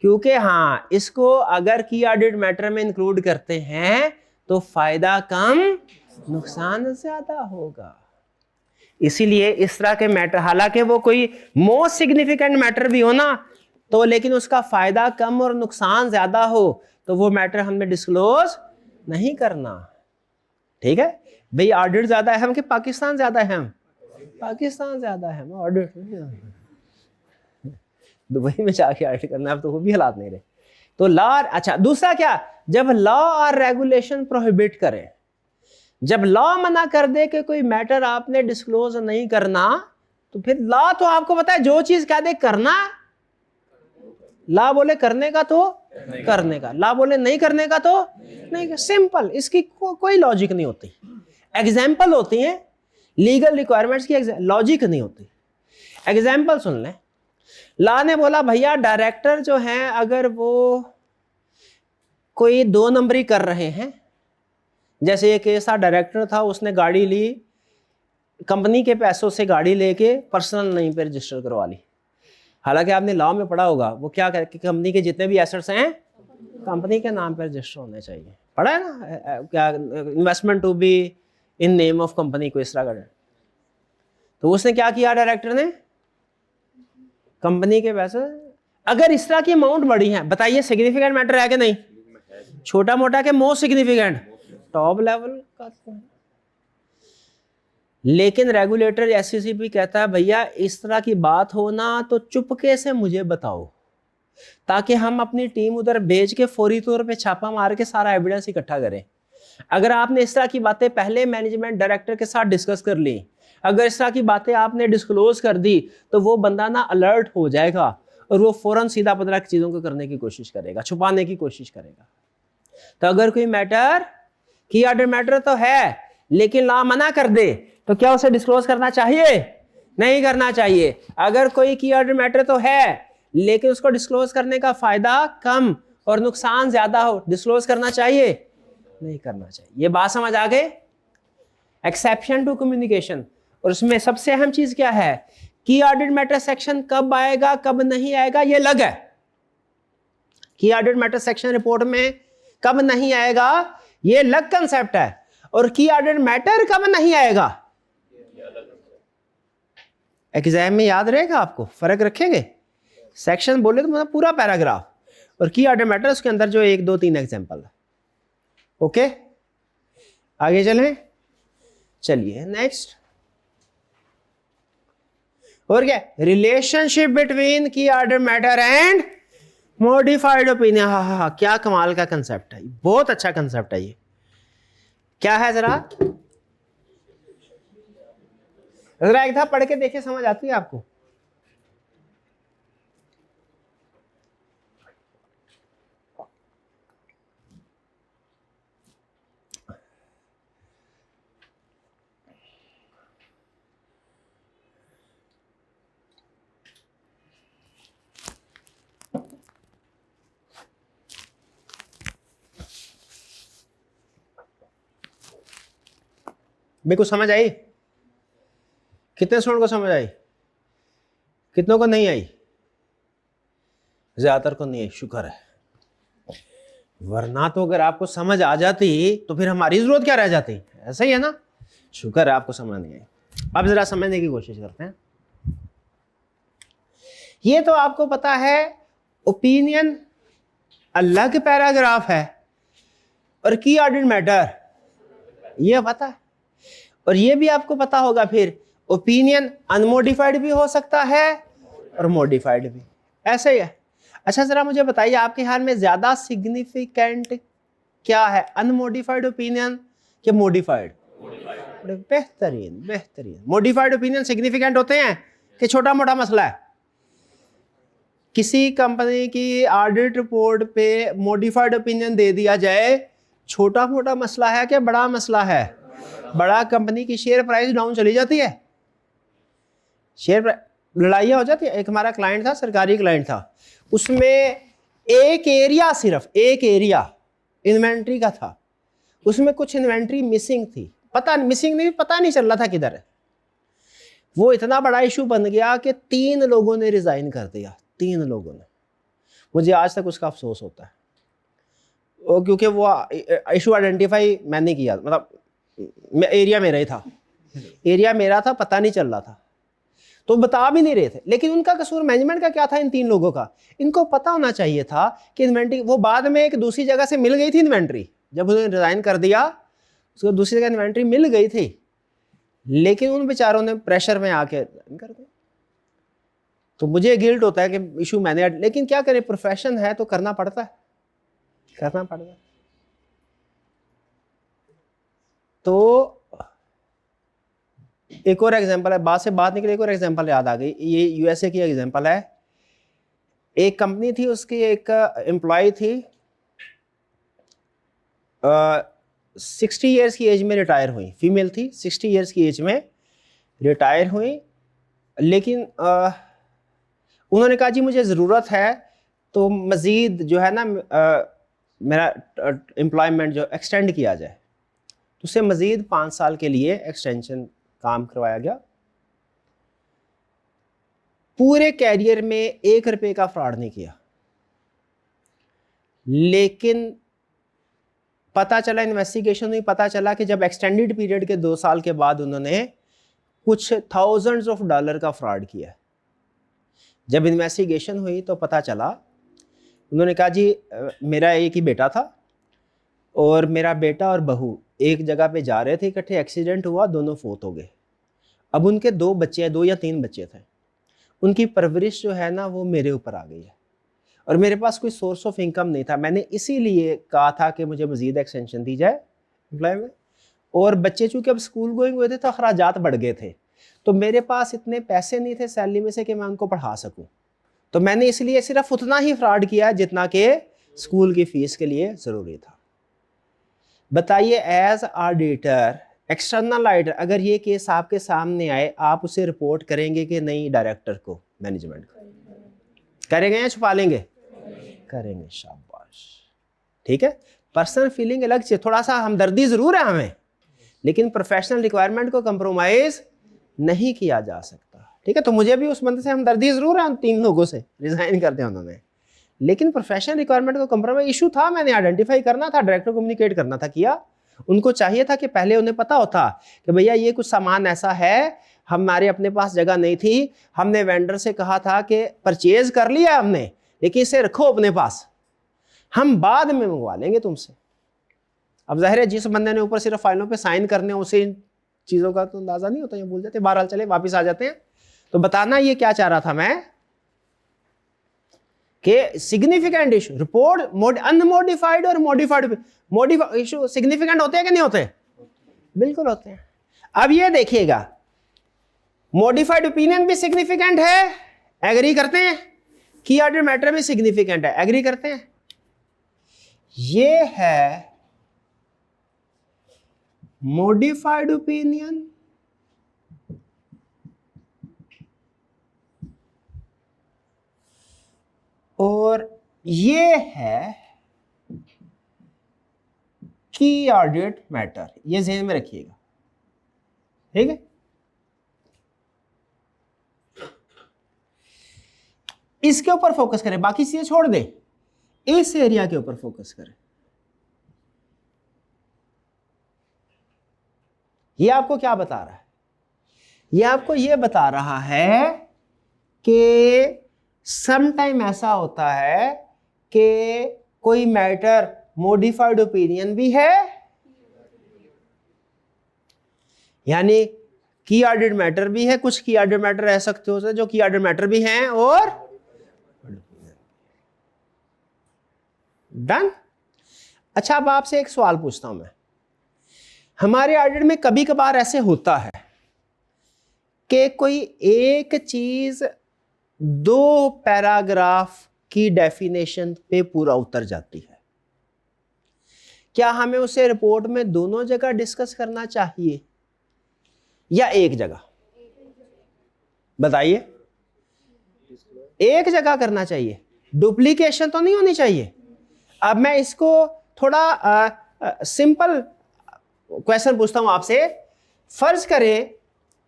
क्योंकि हाँ, इसको अगर की ऑडिट मैटर में इंक्लूड करते हैं तो फायदा कम नुकसान ज्यादा होगा। इसीलिए इस तरह के मैटर, हालांकि वो कोई मोस्ट सिग्निफिकेंट मैटर भी हो ना, तो लेकिन उसका फायदा कम और नुकसान ज्यादा हो, तो वो मैटर हमने डिस्क्लोज नहीं करना। ठीक है भाई, ऑडिट ज्यादा अहम कि पाकिस्तान ज्यादा अहम? पाकिस्तान ज्यादा अहम, ऑडिट दुबई में जाके ऑडिट करना, अब तो वो भी हालात नहीं रहे। तो लॉ, अच्छा दूसरा क्या, जब लॉ और रेगुलेशन प्रोहिबिट करे, जब लॉ मना कर दे कि कोई मैटर आपने डिस्क्लोज नहीं करना, तो फिर लॉ तो आपको पता है जो चीज कह दे करना, लॉ बोले करने का तो करने का, लॉ बोले नहीं करने का तो नहीं, सिंपल, इसकी कोई लॉजिक नहीं होती। एग्जाम्पल होती है लीगल रिक्वायरमेंट्स की, लॉजिक नहीं होती। एग्जाम्पल सुन लें, लॉ ने बोला भैया डायरेक्टर जो हैं अगर वो कोई 2 नंबरी कर रहे हैं, जैसे एक केस था, डायरेक्टर था, उसने गाड़ी ली, कंपनी के पैसों से गाड़ी लेके पर्सनल नेम पे रजिस्टर करवा ली। हालांकि आपने लॉ में पढ़ा होगा वो क्या कहते कि कंपनी के जितने भी एसेट्स हैं कंपनी के नाम पर रजिस्टर होने चाहिए, पढ़ा है ना, क्या investment to be in name of company को इस तरह का। तो उसने क्या किया डायरेक्टर ने, कंपनी के पैसे, अगर इस तरह की अमाउंट बड़ी है, बताइए सिग्निफिकेंट मैटर है कि नहीं? छोटा मोटा के मोस्ट सिग्निफिकेंट, टॉप लेवल का। लेकिन रेगुलेटर एससीसीपी कहता है भैया इस तरह की बात हो ना तो चुपके से मुझे बताओ, ताकि हम अपनी टीम उधर भेज के फौरी तौर पे छापा मार के सारा एविडेंस इकट्ठा करें। अगर आपने इस तरह की बातें पहले मैनेजमेंट डायरेक्टर के साथ डिस्कस कर ली, अगर इस तरह की बातें आपने डिस्क्लोज कर दी, तो वो बंदा ना अलर्ट हो जाएगा और वो फौरन सीधा पता चीजों को करने की कोशिश करेगा, छुपाने की कोशिश करेगा। तो अगर कोई मैटर की ऑर्डर मैटर तो है लेकिन लॉ मना कर दे, तो क्या उसे डिस्क्लोज करना चाहिए? नहीं करना चाहिए। अगर कोई की ऑर्डर मैटर तो है लेकिन उसको डिस्क्लोज करने का फायदा कम और नुकसान ज्यादा हो, डिस्क्लोज करना चाहिए? नहीं करना चाहिए। ये बात समझ आ गई? एक्सेप्शन टू कम्युनिकेशन, और उसमें सबसे अहम चीज क्या है, की ऑर्डर मैटर सेक्शन कब आएगा कब नहीं आएगा ये अलग है। Key order matter section report में कब नहीं आएगा ये अलग कंसेप्ट है, और की ऑर्डर मैटर कब नहीं आएगा एग्जाम में याद रहेगा आपको, फर्क रखेंगे। सेक्शन बोले तो मतलब पूरा पैराग्राफ, और की ऑर्डर मैटर उसके अंदर जो 1 2 3 एग्जांपल है। ओके आगे चलें, चलिए नेक्स्ट। और क्या, relationship between key order matter and modified opinion. हाँ, क्या कमाल का कंसेप्ट है, बहुत अच्छा कंसेप्ट है ये। क्या है जरा एक था पढ़ के देखिए, समझ आती है आपको? मेरे को समझ आई? कितने स्टूडेंट को समझ आई? कितनों को नहीं आई? ज्यादातर को नहीं आई, शुक्र है। वरना तो अगर आपको समझ आ जाती तो फिर हमारी जरूरत क्या रह जाती? ऐसा ही है ना, शुक्र है आपको समझ नहीं आई। अब जरा समझने की कोशिश करते हैं। ये तो आपको पता है ओपिनियन अलग पैराग्राफ है और की ऑर्डर मैटर ये पता है, और ये भी आपको पता होगा फिर ओपिनियन अनमोडिफाइड भी हो सकता है और मॉडिफाइड भी, ऐसे ही है। अच्छा जरा मुझे बताइए आपके ख्याल में ज्यादा सिग्निफिकेंट क्या है, अनमोडिफाइड ओपिनियन कि मॉडिफाइड? बेहतरीन बेहतरीन। मॉडिफाइड ओपिनियन सिग्निफिकेंट होते हैं कि छोटा मोटा मसला है? किसी कंपनी की ऑडिट रिपोर्ट पे मॉडिफाइड ओपिनियन दे दिया जाए, छोटा मोटा मसला है कि बड़ा मसला है? बड़ा, कंपनी की शेयर प्राइस डाउन चली जाती है, शेयर लड़ाइयाँ हो जाती है। एक हमारा क्लाइंट था, सरकारी क्लाइंट था, उसमें एक एरिया, सिर्फ एक एरिया इन्वेंट्री का था, उसमें कुछ इन्वेंट्री मिसिंग थी, पता मिसिंग नहीं, पता नहीं चल रहा था किधर है। वो इतना बड़ा इशू बन गया कि 3 लोगों ने रिजाइन कर दिया, 3 लोगों ने। मुझे आज तक उसका अफसोस होता है, क्योंकि वो इशू आइडेंटिफाई मैंने किया, मतलब एरिया में रही था, एरिया मेरा था, पता नहीं चल रहा था, तो बता भी नहीं रहे थे। लेकिन उनका कसूर मैनेजमेंट का क्या था? इन 3 लोगों का, इनको पता होना चाहिए था कि इन्वेंट्री, वो बाद में एक दूसरी जगह से मिल गई थी इन्वेंट्री, जब उन्होंने रिजाइन कर दिया उसको दूसरी जगह इन्वेंट्री मिल गई थी, लेकिन उन बेचारों ने प्रेशर में आके कर दिया। तो मुझे गिल्ट होता है कि इशू मैंने, लेकिन क्या करें, प्रोफेशन है तो करना पड़ता है, करना पड़ता है। तो एक और एग्जांपल है, बात से बात निकली, एक और एग्जांपल याद आ गई, ये यूएसए की एग्जांपल है। एक कंपनी थी, उसकी एक एम्प्लॉय थी, 60 ईयर्स की एज में रिटायर हुई, फीमेल थी, 60 ईयर्स की एज में रिटायर हुई। लेकिन उन्होंने कहा जी मुझे ज़रूरत है तो मज़ीद जो है ना मेरा एम्प्लॉयमेंट जो एक्सटेंड किया जाए, तो उससे मज़ीद 5 साल के लिए एक्सटेंशन काम करवाया गया। पूरे कैरियर में 1 रुपये का फ्रॉड नहीं किया, लेकिन पता चला, इन्वेस्टिगेशन में पता चला कि जब एक्सटेंडेड पीरियड के 2 साल के बाद उन्होंने कुछ थाउजेंड्स ऑफ डॉलर का फ्रॉड किया। जब इन्वेस्टिगेशन हुई तो पता चला, उन्होंने कहा जी मेरा एक ही बेटा था और मेरा बेटा और बहू एक जगह पे जा रहे थे, इकट्ठे एक्सीडेंट हुआ, दोनों फौत हो गए। अब उनके 2 बच्चे, 2 या 3 बच्चे थे, उनकी परवरिश जो है ना वो मेरे ऊपर आ गई है और मेरे पास कोई सोर्स ऑफ इनकम नहीं था। मैंने इसीलिए कहा था कि मुझे मज़ीद एक्सटेंशन दी जाए एम्प्लॉय में, और बच्चे चूँकि अब स्कूल गोइंग हुए थे तो अखराजात बढ़ गए थे, तो मेरे पास इतने पैसे नहीं थे सैलरी में से कि मैं उनको पढ़ा सकूं, तो मैंने इसलिए सिर्फ उतना ही फ्रॉड किया जितना कि स्कूल की फीस के लिए ज़रूरी था। बताइए एज ऑडिटर, एक्सटर्नल ऑडिटर, अगर ये केस आपके सामने आए, आप उसे रिपोर्ट करेंगे कि नहीं डायरेक्टर को, मैनेजमेंट को? करेंगे या छुपा लेंगे? करेंगे, शाबाश, ठीक है। पर्सनल फीलिंग अलग से, थोड़ा सा हमदर्दी ज़रूर है हमें, लेकिन प्रोफेशनल रिक्वायरमेंट को कंप्रोमाइज़ नहीं किया जा सकता, ठीक है। तो मुझे भी उस बंदे से हमदर्दी ज़रूर है, उन 3 लोगों से, रिज़ाइन कर दिया उन्होंने, लेकिन प्रोफेशनल रिक्वायरमेंट को कंप्रोमाइज इशू था, मैंने आइडेंटिफाई करना था, डायरेक्टर को कम्युनिकेट करना था, किया। उनको चाहिए था कि पहले उन्हें पता होता कि भैया ये कुछ सामान ऐसा है, हमारे अपने पास जगह नहीं थी, हमने वेंडर से कहा था कि परचेज कर लिया हमने, लेकिन इसे रखो अपने पास, हम बाद में मंगवा लेंगे तुमसे। अब जाहिर है जिस बंदे ने ऊपर सिर्फ फाइलों पे साइन करने, उसे इन चीज़ों का तो अंदाजा नहीं होता, ये भूल जाते, बहरहाल चले वापस आ जाते हैं। तो बताना ये क्या चाह रहा था मैं, कि सिग्निफिकेंट इशू रिपोर्ट अनमोडिफाइड और मॉडिफाइड इशू सिग्निफिकेंट होते हैं कि नहीं होते? बिल्कुल होते हैं। अब ये देखिएगा, मॉडिफाइड ओपिनियन भी सिग्निफिकेंट है, एग्री करते हैं, की ऑर्डर मैटर भी सिग्निफिकेंट है, एग्री करते हैं। ये है मॉडिफाइड ओपिनियन और ये है की ऑडिट मैटर, ये ध्यान में रखिएगा, ठीक है। इसके ऊपर फोकस करें, बाकी चीजें छोड़ दें, इस एरिया के ऊपर फोकस करें। ये आपको क्या बता रहा है? ये आपको ये बता रहा है कि सम टाइम ऐसा होता है कि कोई मैटर मॉडिफाइड ओपिनियन भी है, यानी की ऑर्डर्ड मैटर भी है, कुछ की ऑर्डर्ड मैटर रह सकते हो जो की ऑर्डर्ड मैटर भी हैं, और डन। अच्छा, अब आपसे एक सवाल पूछता हूं मैं, हमारे ऑडिट में कभी कभार ऐसे होता है कि कोई एक चीज 2 पैराग्राफ की डेफिनेशन पे पूरा उतर जाती है, क्या हमें उसे रिपोर्ट में दोनों जगह डिस्कस करना चाहिए या एक जगह? बताइए, एक जगह करना चाहिए, डुप्लीकेशन तो नहीं होनी चाहिए। अब मैं इसको थोड़ा सिंपल क्वेश्चन पूछता हूं आपसे, फर्ज करें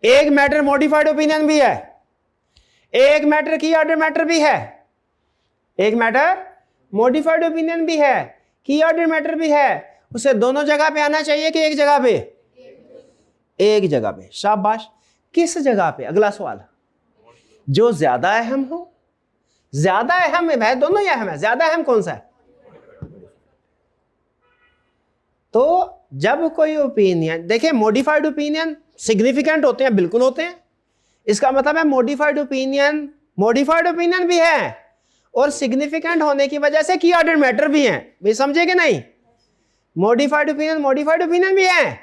एक मैटर मॉडिफाइड ओपिनियन भी है, एक मैटर की ऑर्डर मैटर भी है, एक मैटर मॉडिफाइड ओपिनियन भी है, की ऑर्डर मैटर भी है, उसे दोनों जगह पे आना चाहिए कि एक जगह पे? एक जगह पे, शाबाश। किस जगह पे? अगला सवाल, जो ज्यादा अहम हो। ज्यादा अहम है, दोनों ही अहम है, ज्यादा अहम कौन सा है? तो जब कोई ओपिनियन, देखिए मॉडिफाइड ओपिनियन सिग्निफिकेंट होते हैं, बिल्कुल होते हैं। इसका मतलब है मॉडिफाइड ओपिनियन भी है और सिग्निफिकेंट होने की वजह से की ऑर्डर मैटर भी है। भी समझे कि नहीं? मॉडिफाइड ओपिनियन भी है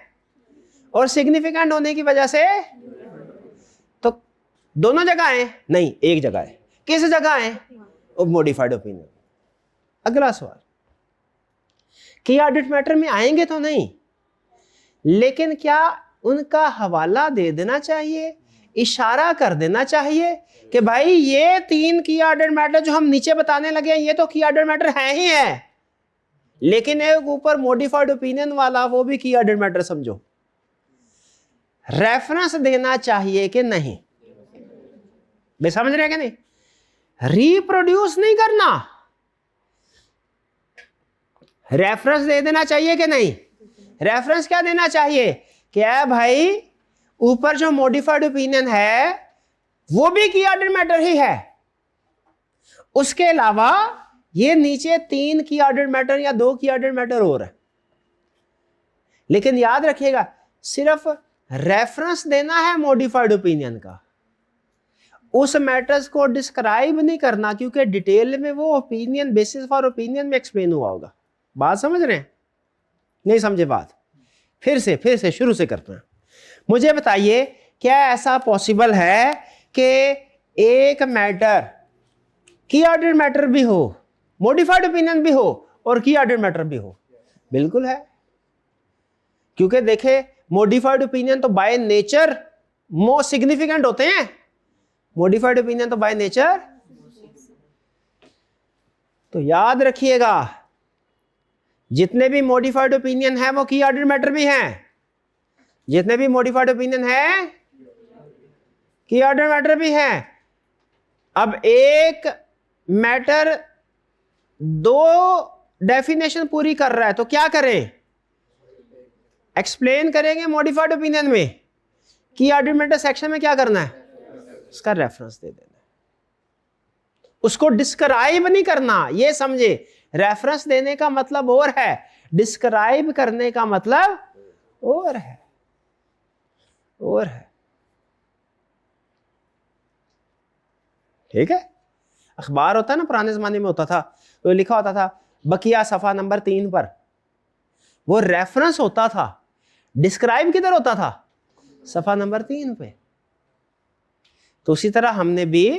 और सिग्निफिकेंट होने की वजह से, तो दोनों जगह है? नहीं, एक जगह है। किस जगह है? Modified opinion. अगला सवाल, की ऑडिट मैटर में आएंगे तो नहीं, लेकिन क्या उनका हवाला दे देना चाहिए, इशारा कर देना चाहिए कि भाई ये 3 की ऑर्डर मैटर जो हम नीचे बताने लगे हैं ये तो की ऑर्डर मैटर है ही है, लेकिन एक ऊपर मॉडिफाइड ओपिनियन वाला वो भी की ऑर्डर मैटर समझो। रेफरेंस देना चाहिए कि नहीं? वे समझ रहे हैं कि नहीं? रिप्रोड्यूस नहीं करना, रेफरेंस दे देना चाहिए कि नहीं? रेफरेंस क्या देना चाहिए? क्या भाई ऊपर जो मॉडिफाइड ओपिनियन है वो भी की ऑर्डर मैटर ही है, उसके अलावा ये नीचे 3 की ऑर्डर मैटर या 2 की ऑर्डर मैटर और है। लेकिन याद रखिएगा, सिर्फ रेफरेंस देना है मॉडिफाइड ओपिनियन का, उस मैटर्स को डिस्क्राइब नहीं करना, क्योंकि डिटेल में वो ओपिनियन, बेसिस फॉर ओपिनियन में एक्सप्लेन हुआ होगा। बात समझ रहे हैं? नहीं समझे बात? फिर से शुरू से करते हैं। मुझे बताइए, क्या ऐसा पॉसिबल है कि एक मैटर की ऑर्डर मैटर भी हो, मॉडिफाइड ओपिनियन भी हो और की ऑर्डर मैटर भी हो? बिल्कुल है, क्योंकि देखे मॉडिफाइड ओपिनियन तो बाय नेचर मोस्ट सिग्निफिकेंट होते हैं। मॉडिफाइड ओपिनियन तो बाय नेचर, तो याद रखिएगा जितने भी मॉडिफाइड ओपिनियन है वो की ऑर्डर मैटर भी हैं। जितने भी मॉडिफाइड ओपिनियन है की ऑर्डर मैटर भी हैं। अब एक मैटर 2 डेफिनेशन पूरी कर रहा है तो क्या करें? एक्सप्लेन करेंगे मॉडिफाइड ओपिनियन में, की ऑर्डर मैटर सेक्शन में क्या करना है? उसका रेफरेंस दे देना है, उसको डिस्क्राइब नहीं करना। ये समझे, रेफरेंस देने का मतलब और है, डिस्क्राइब करने का मतलब और है। ठीक है? अखबार होता है ना, पुराने जमाने में होता था, तो लिखा होता था बकिया सफा नंबर 3 पर, वो रेफरेंस होता था। डिस्क्राइब किधर होता था? सफा नंबर 3 पे। तो उसी तरह हमने भी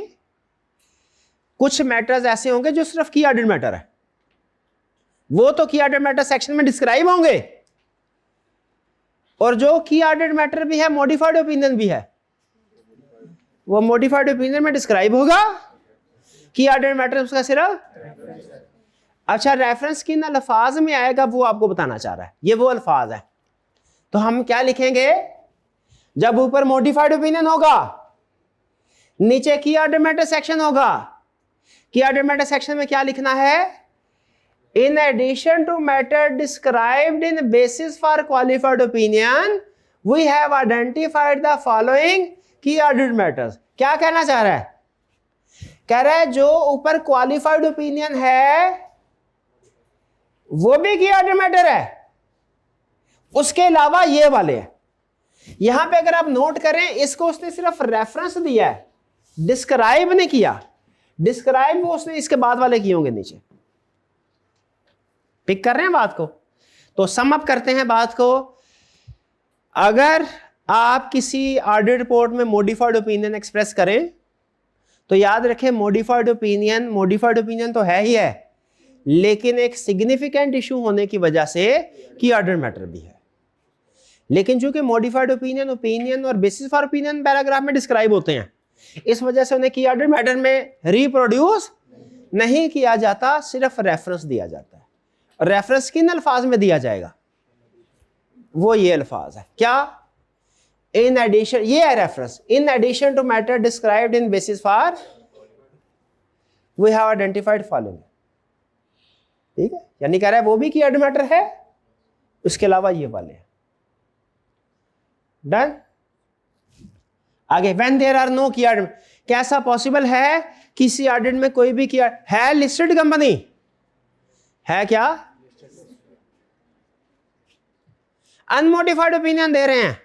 कुछ मैटर्स ऐसे होंगे जो सिर्फ की ऑर्डर मैटर है, वो तो की ऑर्डर मैटर सेक्शन में डिस्क्राइब होंगे, और जो की ऑर्डर मैटर भी है, मॉडिफाइड ओपिनियन भी है, वो मॉडिफाइड ओपिनियन में डिस्क्राइब होगा, की ऑर्डर मैटर उसका सिर्फ। अच्छा, रेफरेंस किन अल्फाज में आएगा वो आपको बताना चाह रहा है, ये वो अल्फाज है। तो हम क्या लिखेंगे? जब ऊपर मॉडिफाइड ओपिनियन होगा, नीचे की ऑर्डर मैटर सेक्शन होगा। की ऑर्डर मैटर सेक्शन में क्या लिखना है? In addition to matter described in basis for qualified opinion, we have identified the following key ordered matters. क्या कहना चाह रहा है? कह रहा है जो ऊपर क्वालिफाइड ओपिनियन है वो भी की ऑर्डर मैटर है, उसके अलावा ये वाले हैं। यहां पे अगर आप नोट करें, इसको उसने सिर्फ रेफरेंस दिया है, डिस्क्राइब नहीं किया। डिस्क्राइब वो उसने इसके बाद वाले किए होंगे नीचे। पिक कर रहे हैं बात को? तो सम अप करते हैं बात को। अगर आप किसी ऑडिट रिपोर्ट में मॉडिफाइड ओपिनियन एक्सप्रेस करें तो याद रखें, मॉडिफाइड ओपिनियन तो है ही है, लेकिन एक सिग्निफिकेंट इशू होने की वजह से की ऑर्डर मैटर भी है। लेकिन चूंकि मॉडिफाइड ओपिनियन और बेसिस फॉर ओपिनियन पैराग्राफ में डिस्क्राइब होते हैं, इस वजह से उन्हें की ऑर्डर मैटर में रिप्रोड्यूस नहीं किया जाता, सिर्फ रेफरेंस दिया जाता है। रेफरेंस किन अल्फाज में दिया जाएगा? वो ये अल्फाज है, क्या? इन एडिशन, ये है reference. In addition to matter described in basis for we have identified following. ठीक है, यानी कह रहा है वो भी की ऑर्डर मैटर है, उसके अलावा ये वाले हैं। डन। आगे, when there are no key order, कैसा पॉसिबल है किसी ऑडिट में कोई भी की है लिस्टेड कंपनी है क्या? अनमोडिफाइड ओपिनियन दे रहे हैं,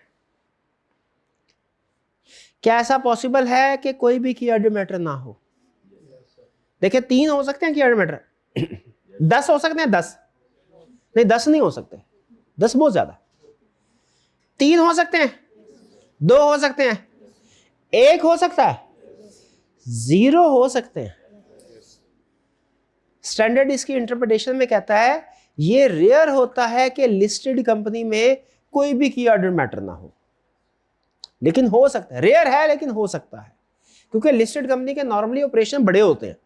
क्या ऐसा पॉसिबल है कि कोई भी की ऑर्डर मैटर ना हो? देखिए 3 हो सकते हैं की ऑर्डर मैटर 10 हो सकते हैं, 10 नहीं, 10 नहीं हो सकते, 10 बहुत ज्यादा। 3 हो सकते हैं, 2 हो सकते हैं, 1 हो सकता है, 0 हो सकते हैं। स्टैंडर्ड इसकी इंटरप्रिटेशन में कहता है ये रेयर होता है कि लिस्टेड कंपनी में कोई भी की ऑर्डर मैटर ना हो, लेकिन हो सकता है, रेयर है लेकिन हो सकता है, क्योंकि लिस्टेड कंपनी के नॉर्मली ऑपरेशन बड़े होते हैं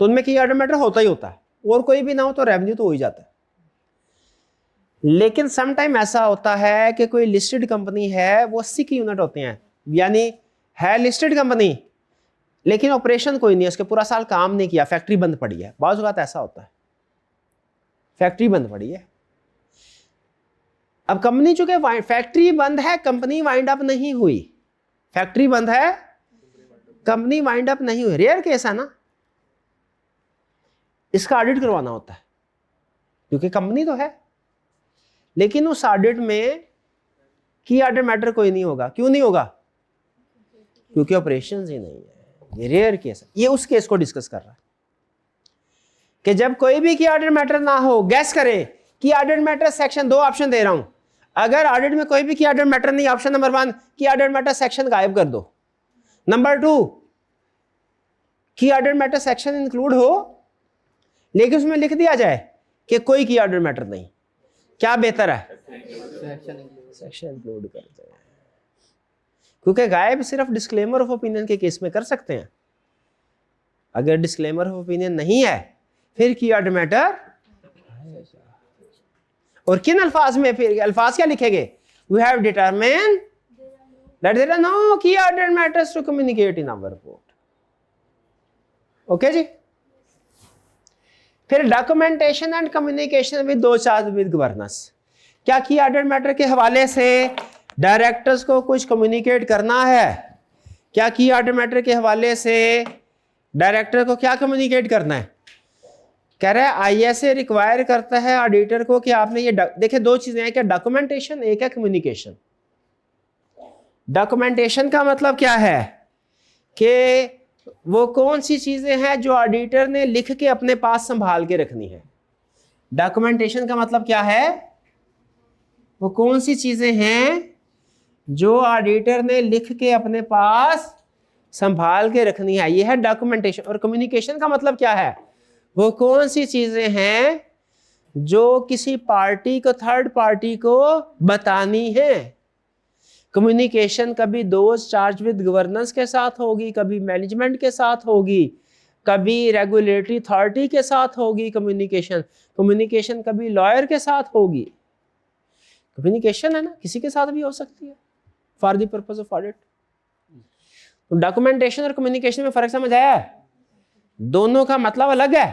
तो उनमें की ऑर्डर मैटर होता ही होता है, और कोई भी ना हो तो रेवेन्यू तो हो ही जाता है। लेकिन सम टाइम ऐसा होता है कि कोई लिस्टेड कंपनी है, वो 80 की यूनिट होते हैं, यानी है लिस्टेड कंपनी लेकिन ऑपरेशन कोई नहीं है, उसके पूरा साल काम नहीं किया, फैक्ट्री बंद पड़ी है। बाज़ औक़ात ऐसा होता है, फैक्ट्री बंद पड़ी है। अब कंपनी चूंकि फैक्ट्री बंद है, कंपनी वाइंड अप नहीं हुई, फैक्ट्री बंद है, कंपनी वाइंड अप नहीं हुई, रेयर केस है ना, इसका ऑडिट करवाना होता है क्योंकि कंपनी तो है, लेकिन उस ऑडिट में की ऑर्डर मैटर कोई नहीं होगा। क्यों नहीं होगा? क्योंकि ऑपरेशंस ही नहीं है। ये रेयर केस है, ये उस केस को डिस्कस कर रहा है कि जब कोई भी की ऑर्डर मैटर ना हो। गैस करें की ऑर्डर मैटर सेक्शन 2 ऑप्शन दे रहा हूं, अगर ऑडिट में कोई भी की ऑर्डर मैटर नहीं, ऑप्शन नंबर 1 की ऑर्डर मैटर सेक्शन गायब कर दो। नंबर 2 की ऑर्डर मैटर सेक्शन इंक्लूड हो लेकिन उसमें लिख दिया जाए कि कोई की ऑर्डर मैटर नहीं, क्या बेहतर है? सेक्शन इंक्लूड करते हैं, क्योंकि गायब सिर्फ डिस्क्लेमर ऑफ ओपिनियन के केस में कर सकते हैं। अगर डिस्क्लेमर ऑफ ओपिनियन नहीं है फिर की ऑर्डर मैटर, और किन अल्फाज में? फिर अल्फाज क्या लिखेंगे? We have determined that there are no key order matters to communicate in our report. Okay जी। फिर documentation and communication with 2 charge with governance. क्या की ऑर्डर मैटर के हवाले से डायरेक्टर्स को कुछ कम्युनिकेट करना है? क्या की ऑर्डर मैटर के हवाले से डायरेक्टर को क्या कम्युनिकेट करना है? कह रहा है आईएसए रिक्वायर करता है ऑडिटर को कि आपने ये देखिए 2 चीजें हैं, क्या डॉक्यूमेंटेशन, एक है कम्युनिकेशन। डॉक्यूमेंटेशन का मतलब क्या है कि वो कौन सी चीजें हैं जो ऑडिटर ने लिख के अपने पास संभाल के रखनी है। डॉक्यूमेंटेशन का मतलब क्या है? वो कौन सी चीजें हैं जो ऑडिटर ने लिख के अपने पास संभाल के रखनी है, ये है डॉक्यूमेंटेशन। और कम्युनिकेशन का मतलब क्या है? वो कौन सी चीजें हैं जो किसी पार्टी को, थर्ड पार्टी को बतानी है। कम्युनिकेशन कभी दोस्त चार्ज विद गवर्नेंस के साथ होगी, कभी मैनेजमेंट के साथ होगी, कभी रेगुलेटरी अथॉरिटी के साथ होगी। कम्युनिकेशन कभी लॉयर के साथ होगी। कम्युनिकेशन है ना, किसी के साथ भी हो सकती है for the purpose of audit. तो डॉक्यूमेंटेशन और कम्युनिकेशन में फर्क समझ आया? दोनों का मतलब अलग है।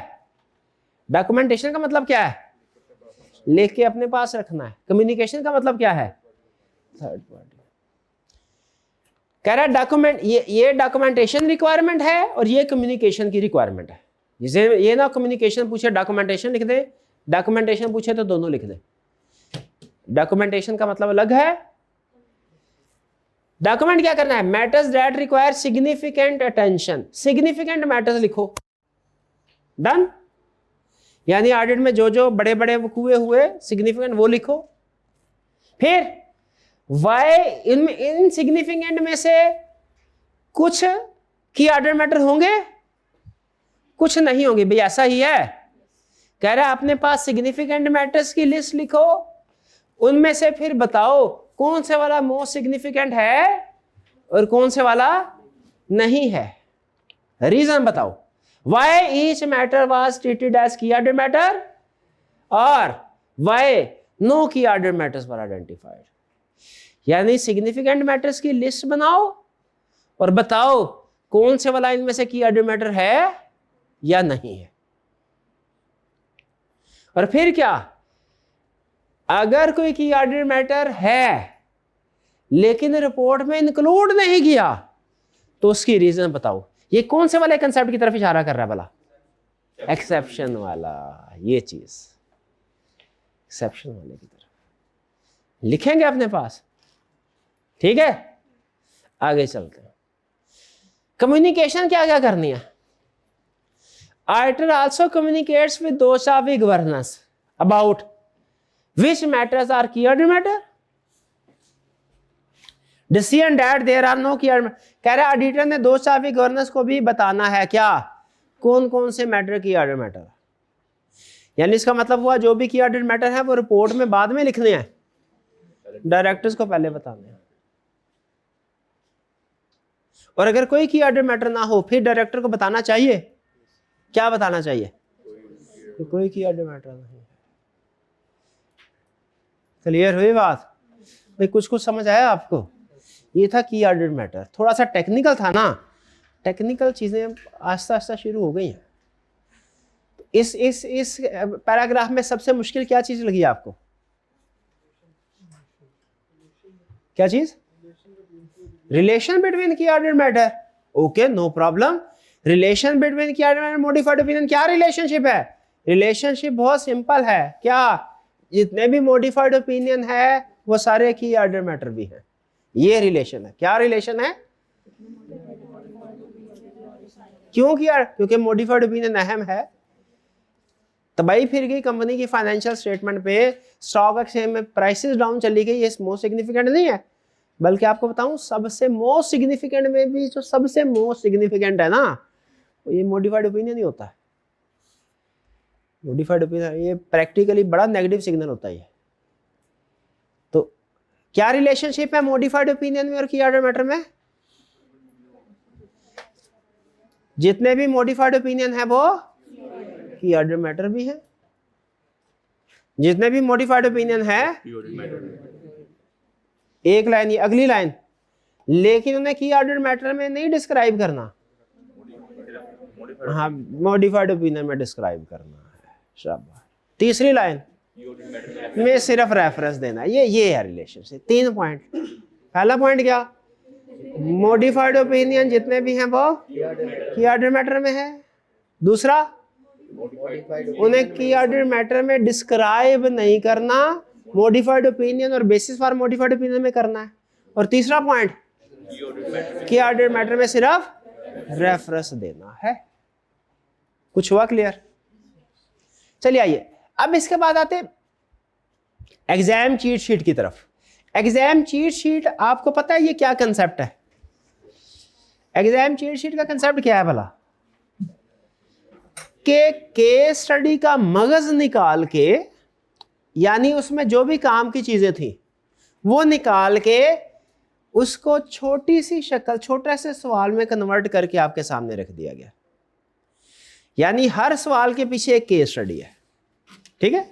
डॉक्यूमेंटेशन का मतलब क्या है? लेके अपने पास रखना है। कम्युनिकेशन का मतलब क्या है? Third party. कह रहा है डॉक्यूमेंट, ये डॉक्यूमेंटेशन रिक्वायरमेंट है और ये कम्युनिकेशन की रिक्वायरमेंट है। जिसे ये ना कम्युनिकेशन पूछे डॉक्यूमेंटेशन लिख दे, डॉक्यूमेंटेशन पूछे तो दोनों लिख दे। डॉक्यूमेंटेशन का मतलब अलग है। डॉक्यूमेंट क्या करना है? Matters that require significant attention. Significant matters लिखो, डन। यानी ऑडिट में जो जो बड़े बड़े वकूए हुए सिग्निफिकेंट वो लिखो। फिर वाई इन सिग्निफिकेंट में से कुछ की ऑर्डर मैटर होंगे, कुछ नहीं होंगे। भाई ऐसा ही है। कह रहा है अपने पास सिग्निफिकेंट मैटर्स की लिस्ट लिखो, उनमें से फिर बताओ कौन से वाला मोस्ट सिग्निफिकेंट है और कौन से वाला नहीं है। रीजन बताओ why each matter was treated as key order matter और why no key order matters were identified। यानी सिग्निफिकेंट मैटर्स की लिस्ट बनाओ और बताओ कौन से वाला इनमें से की ऑर्डर मैटर है या नहीं है। और फिर क्या, अगर कोई की ऑर्डर मैटर है लेकिन रिपोर्ट में इंक्लूड नहीं किया, तो उसकी रीजन बताओ। ये कौन से वाले कंसेप्ट की तरफ इशारा कर रहा है भला? एक्सेप्शन वाला, ये चीज एक्सेप्शन वाले की तरफ लिखेंगे अपने पास, ठीक है। आगे चलते हैं। कम्युनिकेशन क्या क्या करनी है? Auditor also communicates with those of governance about which matters are key order matter, decision that there are no key order। कह रहा है ऑडिटर ने दो चाबी गवर्नेंस को भी बताना है क्या, कौन कौन से मैटर की ऑर्डर मैटर। यानी इसका मतलब हुआ जो भी की ऑर्डर मैटर है वो रिपोर्ट में बाद में लिखने हैं, डायरेक्टर्स को पहले बताने हैं। और अगर कोई की ऑर्डर मैटर ना हो फिर डायरेक्टर को बताना चाहिए, क्या बताना चाहिए? तो कोई की ऑर्डर मैटर नहीं। क्लियर हुई बात भाई? कुछ कुछ समझ आया आपको? ये था की ऑर्डर मैटर, थोड़ा सा टेक्निकल था ना, टेक्निकल चीजें आस्ता आस्ता शुरू हो गई हैं। इस पैराग्राफ में सबसे मुश्किल क्या चीज लगी आपको? क्या चीज? Relation between key order matter. Okay, no problem. Relation between key order matter modified opinion, क्या रिलेशनशिप है? रिलेशनशिप बहुत सिंपल है। क्या? जितने भी मॉडिफाइड ओपिनियन है वो सारे की ऑर्डर मैटर भी हैं। ये रिलेशन है। क्या रिलेशन है? क्यों किया? क्योंकि मॉडिफाइड ओपिनियन अहम है। तबाही फिर गई कंपनी की फाइनेंशियल स्टेटमेंट पे, स्टॉक एक्सचेंज में प्राइसेस डाउन चली गई, ये मोस्ट सिग्निफिकेंट नहीं है। बल्कि आपको बताऊं सबसे मोस्ट सिग्निफिकेंट में भी जो सबसे मोस्ट सिग्निफिकेंट है ना, ये मॉडिफाइड ओपिनियन ही होता है। मॉडिफाइड ओपिनियन ये प्रैक्टिकली बड़ा नेगेटिव सिग्नल होता है। तो क्या रिलेशनशिप है मॉडिफाइड ओपिनियन में और की ऑर्डर मैटर में? जितने भी मॉडिफाइड ओपिनियन है वो की ऑर्डर मैटर भी है। जितने भी मॉडिफाइड ओपिनियन है, एक लाइन ये अगली लाइन, लेकिन उन्हें की ऑर्डर मैटर में नहीं डिस्क्राइब करना। हाँ, मॉडिफाइड ओपिनियन में डिस्क्राइब करना है। शाबाश। तीसरी लाइन में सिर्फ रेफरेंस देना। ये है रिलेशनशिप। 3 पॉइंट। पहला पॉइंट क्या? मॉडिफाइड ओपिनियन जितने भी हैं वो की ऑर्डर मैटर में है। दूसरा, उन्हें की ऑर्डर मैटर में डिस्क्राइब नहीं करना, मॉडिफाइड ओपिनियन और बेसिस फॉर मॉडिफाइड ओपिनियन में करना है। और तीसरा पॉइंट, की ऑर्डर मैटर में सिर्फ रेफरेंस देना है। कुछ हुआ क्लियर? चलिए आइए अब इसके बाद आते एग्जाम चीट शीट की तरफ। एग्जाम चीट शीट आपको पता है ये क्या कंसेप्ट है? एग्जाम चीट शीट का कंसेप्ट क्या है भला? के केस स्टडी का मगज निकाल के, यानी उसमें जो भी काम की चीजें थी वो निकाल के उसको छोटी सी शक्ल, छोटे से सवाल में कन्वर्ट करके आपके सामने रख दिया गया। यानी हर सवाल के पीछे एक केस स्टडी है, ठीक है।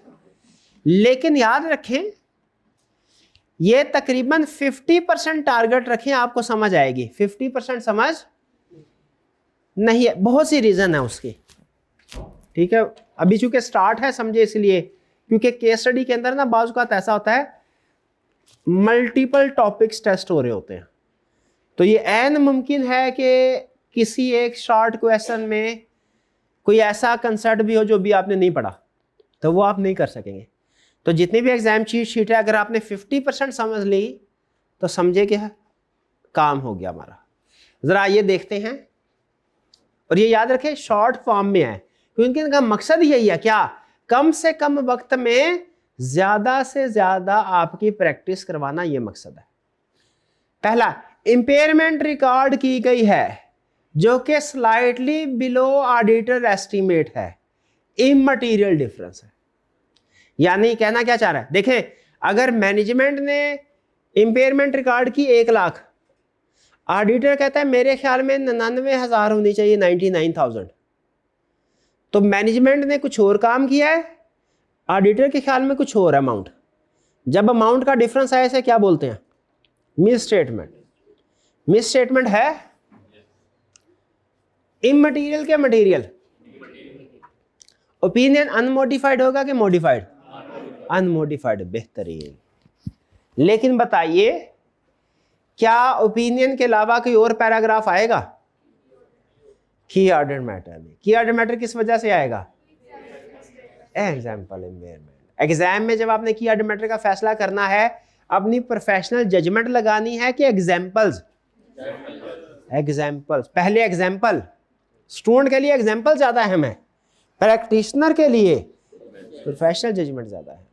लेकिन याद रखें ये तकरीबन 50% टारगेट रखें, आपको समझ आएगी। 50% समझ नहीं है, बहुत सी रीजन है उसकी, ठीक है। अभी चूंकि स्टार्ट है समझे इसलिए, क्योंकि केस स्टडी के अंदर ना बाज़ औक़ात ऐसा होता है मल्टीपल टॉपिक्स टेस्ट हो रहे होते हैं, तो ये ऐन मुमकिन है कि किसी एक शॉर्ट क्वेश्चन में कोई ऐसा कंसेप्ट भी हो जो भी आपने नहीं पढ़ा, तो वो आप नहीं कर सकेंगे। तो जितनी भी एग्जाम चीट शीट है, अगर आपने 50% समझ ली तो समझे कि काम हो गया हमारा। ज़रा ये देखते हैं, और ये याद रखें शॉर्ट फॉर्म में है, क्योंकि इनका मकसद यही है क्या, कम से कम वक्त में ज़्यादा से ज़्यादा आपकी प्रैक्टिस करवाना, ये मकसद है। पहला, इम्पेयरमेंट रिकॉर्ड की गई है जो कि स्लाइटली बिलो ऑडिटर एस्टीमेट है, इममटीरियल डिफरेंस है। यानी कहना क्या चाह रहा है, देखें अगर मैनेजमेंट ने इम्पेयरमेंट रिकॉर्ड की 1 लाख, ऑडिटर कहता है मेरे ख्याल में 99,000 होनी चाहिए, 99,000, तो मैनेजमेंट ने कुछ और काम किया है, ऑडिटर के ख्याल में कुछ और अमाउंट। जब अमाउंट का डिफरेंस आए इसे क्या बोलते हैं? Miss statement. मिस स्टेटमेंट है इममटीरियल के मटीरियल? ओपिनियन अनमोडिफाइड होगा कि मॉडिफाइड? अनमोडिफाइड। बेहतरीन। लेकिन बताइए क्या ओपिनियन के अलावा कोई और पैराग्राफ आएगा की ऑर्डर मैटर में? की ऑर्डर मैटर किस वजह से आएगा? Example environment. एग्जाम में जब आपने की ऑर्डर मैटर का फैसला करना है, अपनी प्रोफेशनल जजमेंट लगानी है कि एग्जाम्पल्स, एग्जाम्पल्स पहले, एग्जाम्पल स्टूडेंट के लिए एग्जाम्पल ज्यादा अहम है, प्रैक्टिशनर के लिए प्रोफेशनल जजमेंट ज्यादा है।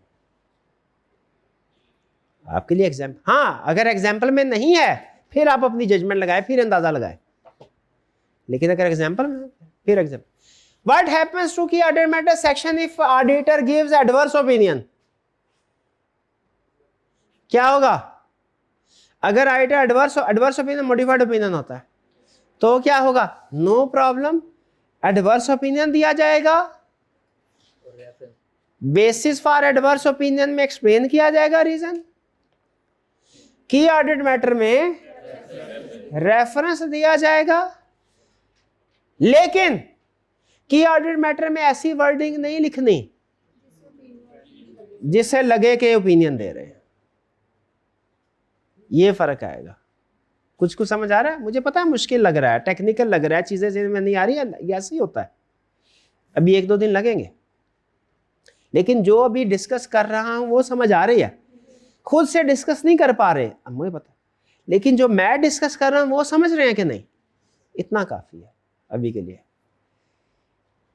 आपके लिए एग्जाम्पल, हाँ अगर एग्जाम्पल में नहीं है फिर आप अपनी जजमेंट लगाए, फिर अंदाजा लगाए, लेकिन अगर एग्जाम्पल में फिर एग्जाम्पल। व्हाट हैपेंस टू की order matter section if auditor gives adverse opinion? क्या होगा अगर auditor adverse opinion modified opinion होता है तो क्या होगा? नो प्रॉब्लम, एडवर्स ओपिनियन दिया जाएगा, बेसिस फॉर एडवर्स ओपिनियन में एक्सप्लेन किया जाएगा रीजन। की ऑडिट मैटर में रेफरेंस दिया जाएगा, लेकिन की ऑडिट मैटर में ऐसी वर्डिंग नहीं लिखनी जिससे लगे कि ओपिनियन दे रहे हैं। ये फर्क आएगा। कुछ कुछ समझ आ रहा है? मुझे पता है मुश्किल लग रहा है, टेक्निकल लग रहा है, चीजें समझ में नहीं आ रही है, ऐसे ही होता है, अभी 1-2 दिन लगेंगे, लेकिन जो अभी डिस्कस कर रहा हूं वो समझ आ रही है। खुद से डिस्कस नहीं कर पा रहे, अब मुझे पता, लेकिन जो मैं डिस्कस कर रहा हूं वो समझ रहे हैं कि नहीं, इतना काफी है अभी के लिए।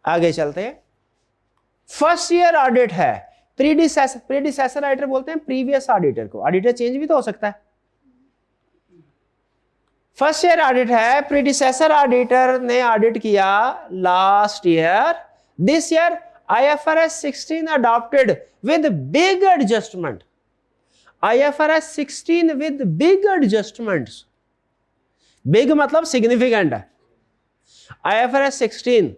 आगे चलते हैं। फर्स्ट ईयर ऑडिट है, प्रीडिसेसर ऑडिटर बोलते हैं प्रीवियस ऑडिटर को, ऑडिटर चेंज भी तो हो सकता है। फर्स्ट ईयर ऑडिट है, प्रीडिसेसर ऑडिटर ने ऑडिट किया last year, this year IFRS 16 adopted with big adjustment. IFRS 16 with big adjustments. Big मतलब significant है। IFRS 16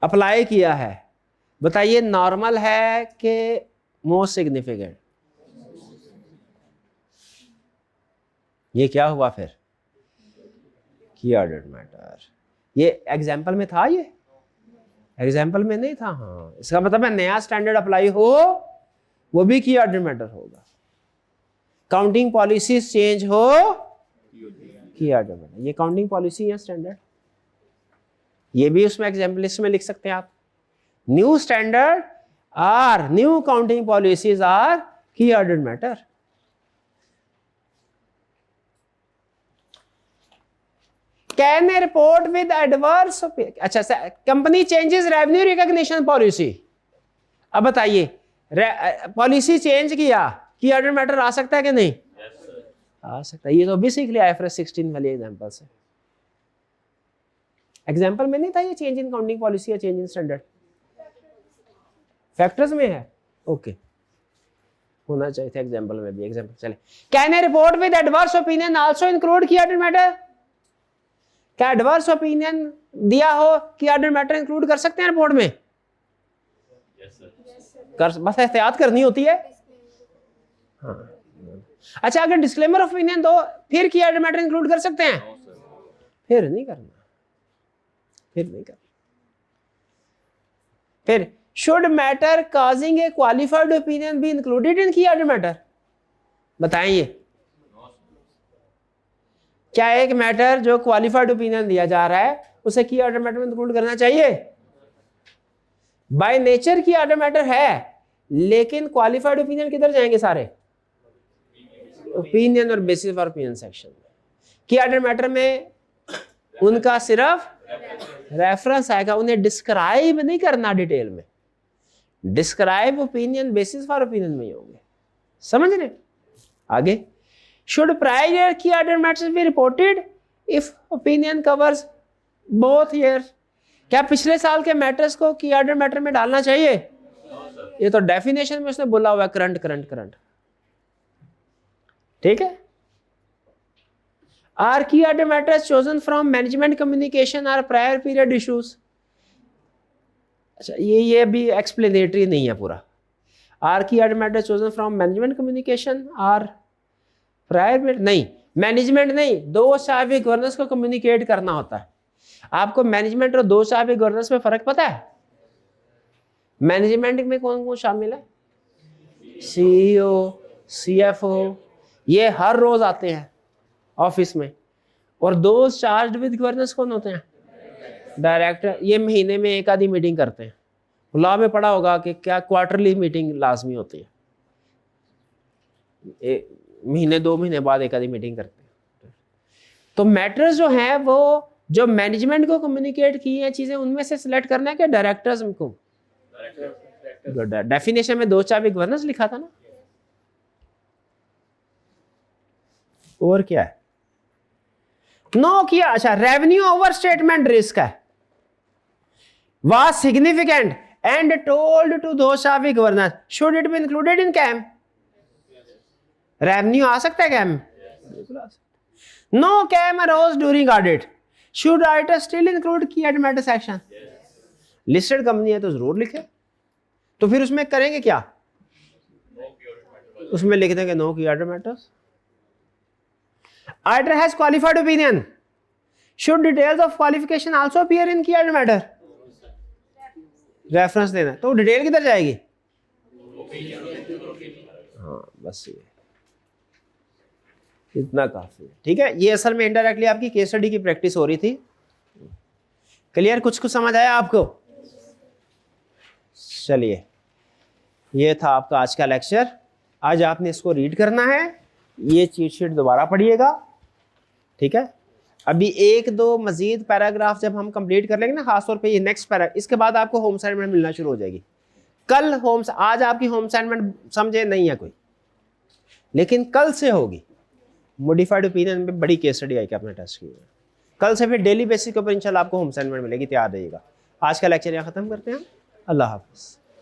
अप्लाई किया है, बताइए नॉर्मल है कि मोस्ट सिग्निफिकेंट? ये क्या हुआ फिर? की ऑडिट मैटर। ये एग्जाम्पल में था, ये एग्जाम्पल में नहीं था। हाँ, इसका मतलब है नया स्टैंडर्ड अप्लाई हो वो भी की ऑडिट मैटर होगा। काउंटिंग पॉलिसीज चेंज हो की ऑडिट मैटर। ये काउंटिंग पॉलिसी है स्टैंडर्ड, ये भी उसमें एग्जाम्पल लिस्ट में लिख सकते हैं आप। New standard are new counting policies are key audit matter. Can a report with adverse, अच्छा company changes revenue recognition policy. अब बताइए पॉलिसी चेंज किया, की ऑडिट मैटर आ सकता है कि नहीं? आ सकता है। ये तो भी सीख लिया IFRS 16 वाली एग्जांपल से। एग्जांपल में नहीं था ये चेंज इन काउंटिंग पॉलिसी या चेंज इन स्टैंडर्ड, फैक्टर्स में है। ओके, होना चाहिए था एग्जांपल में भी। एग्जांपल चले, can a report with adverse opinion also include की ऑडिट मैटर? क्या एडवर्स ओपिनियन दिया हो कि ऑडिट मैटर इंक्लूड कर सकते हैं रिपोर्ट में? कर, बस एहतियात करनी होती है। हाँ। अच्छा, अगर डिस्क्लेमर ओपिनियन दो फिर की ऑडिट मैटर इंक्लूड कर सकते हैं? फिर नहीं करना, फिर नहीं करना। फिर should matter causing A qualified opinion be included in की ऑडिट मैटर? बताइए, क्या एक मैटर जो क्वालिफाइड ओपिनियन दिया जा रहा है उसे की ऑडिट मैटर में इंक्लूड करना चाहिए? बाय नेचर की ऑडिट मैटर है, लेकिन क्वालिफाइड ओपिनियन किधर जाएंगे सारे? ओपिनियन और बेसिस फॉर ओपिनियन सेक्शन में। की ऑडिट मैटर में उनका सिर्फ रेफरेंस आएगा, उन्हें डिस्क्राइब नहीं करना डिटेल में। Describe opinion basis for opinion में ही होंगे, समझ रहे? आगे, should prior key audit matters be reported if opinion covers both years? क्या पिछले साल के मैटर्स को की ऑडिट मैटर में डालना चाहिए? ये तो डेफिनेशन में उसने बोला हुआ है करंट। ठीक है। Are key audit matters chosen from management communication or prior period issues? अच्छा, ये भी एक्सप्लेनेटरी नहीं है पूरा। Are key audit matters chosen from management communication or prior period नहीं, मैनेजमेंट नहीं, 2 शाफी गवर्नेंस को कम्युनिकेट करना होता है। आपको मैनेजमेंट और 2 शाफी गवर्नेंस में फर्क पता है? मैनेजमेंट में कौन कौन शामिल है? CEO, CFO, ये हर रोज आते हैं ऑफिस में। और दोस्त चार्ज विद गवर्नेंस कौन होते हैं? डायरेक्टर। ये महीने में एक आधी मीटिंग करते हैं। लॉ में पढ़ा होगा कि क्या क्वार्टरली मीटिंग लाजमी होती है, महीने 2 महीने बाद एक आधी मीटिंग करते हैं। तो मैटर्स जो हैं वो जो मैनेजमेंट को कम्युनिकेट की हैं चीजें, उनमें से सिलेक्ट करना है कि डायरेक्टर्स को? डेफिनेशन में 2 चाबी गवर्नेंस लिखा था ना। और क्या है? नो किया। अच्छा, रेवेन्यू ओवर स्टेटमेंट रिस्क है, was significant and told to those shall be governors, should it be included in CAM? Revenue आ सकता है CAM? No CAM arose during audit, should auditor still include key item matter section? Listed company है तो जरूर लिखे। तो फिर उसमें करेंगे क्या? उसमें लिख देंगे no key item matters. Auditor has qualified opinion, should details of qualification also appear in key item matter? Reference देना, तो डिटेल किधर जाएगी? हाँ बस ये इतना काफी है। ठीक है, ये असल में इनडायरेक्टली आपकी केस स्टडी की प्रैक्टिस हो रही थी। क्लियर? कुछ समझ आया आपको? चलिए, ये था आपका आज का लेक्चर। आज आपने इसको रीड करना है, ये चीट शीट दोबारा पढ़िएगा। ठीक है, अभी 1-2 मजीद पैराग्राफ जब हम कंप्लीट कर लेंगे ना, खासतौर पे ये नेक्स्ट पैरा, इसके बाद आपको होम असाइनमेंट मिलना शुरू हो जाएगी। कल आज आपकी होम असाइनमेंट समझे नहीं है कोई, लेकिन कल से होगी। मॉडिफाइड ओपिनियन में बड़ी केस स्टडी आएगी अपने टेस्ट की। कल से फिर डेली बेसिस के ऊपर इंशाल्लाह आपको होम असाइनमेंट मिलेगी, तैयार रहिएगा। आज का लेक्चर यहाँ खत्म करते हैं। अल्लाह हाफिज़।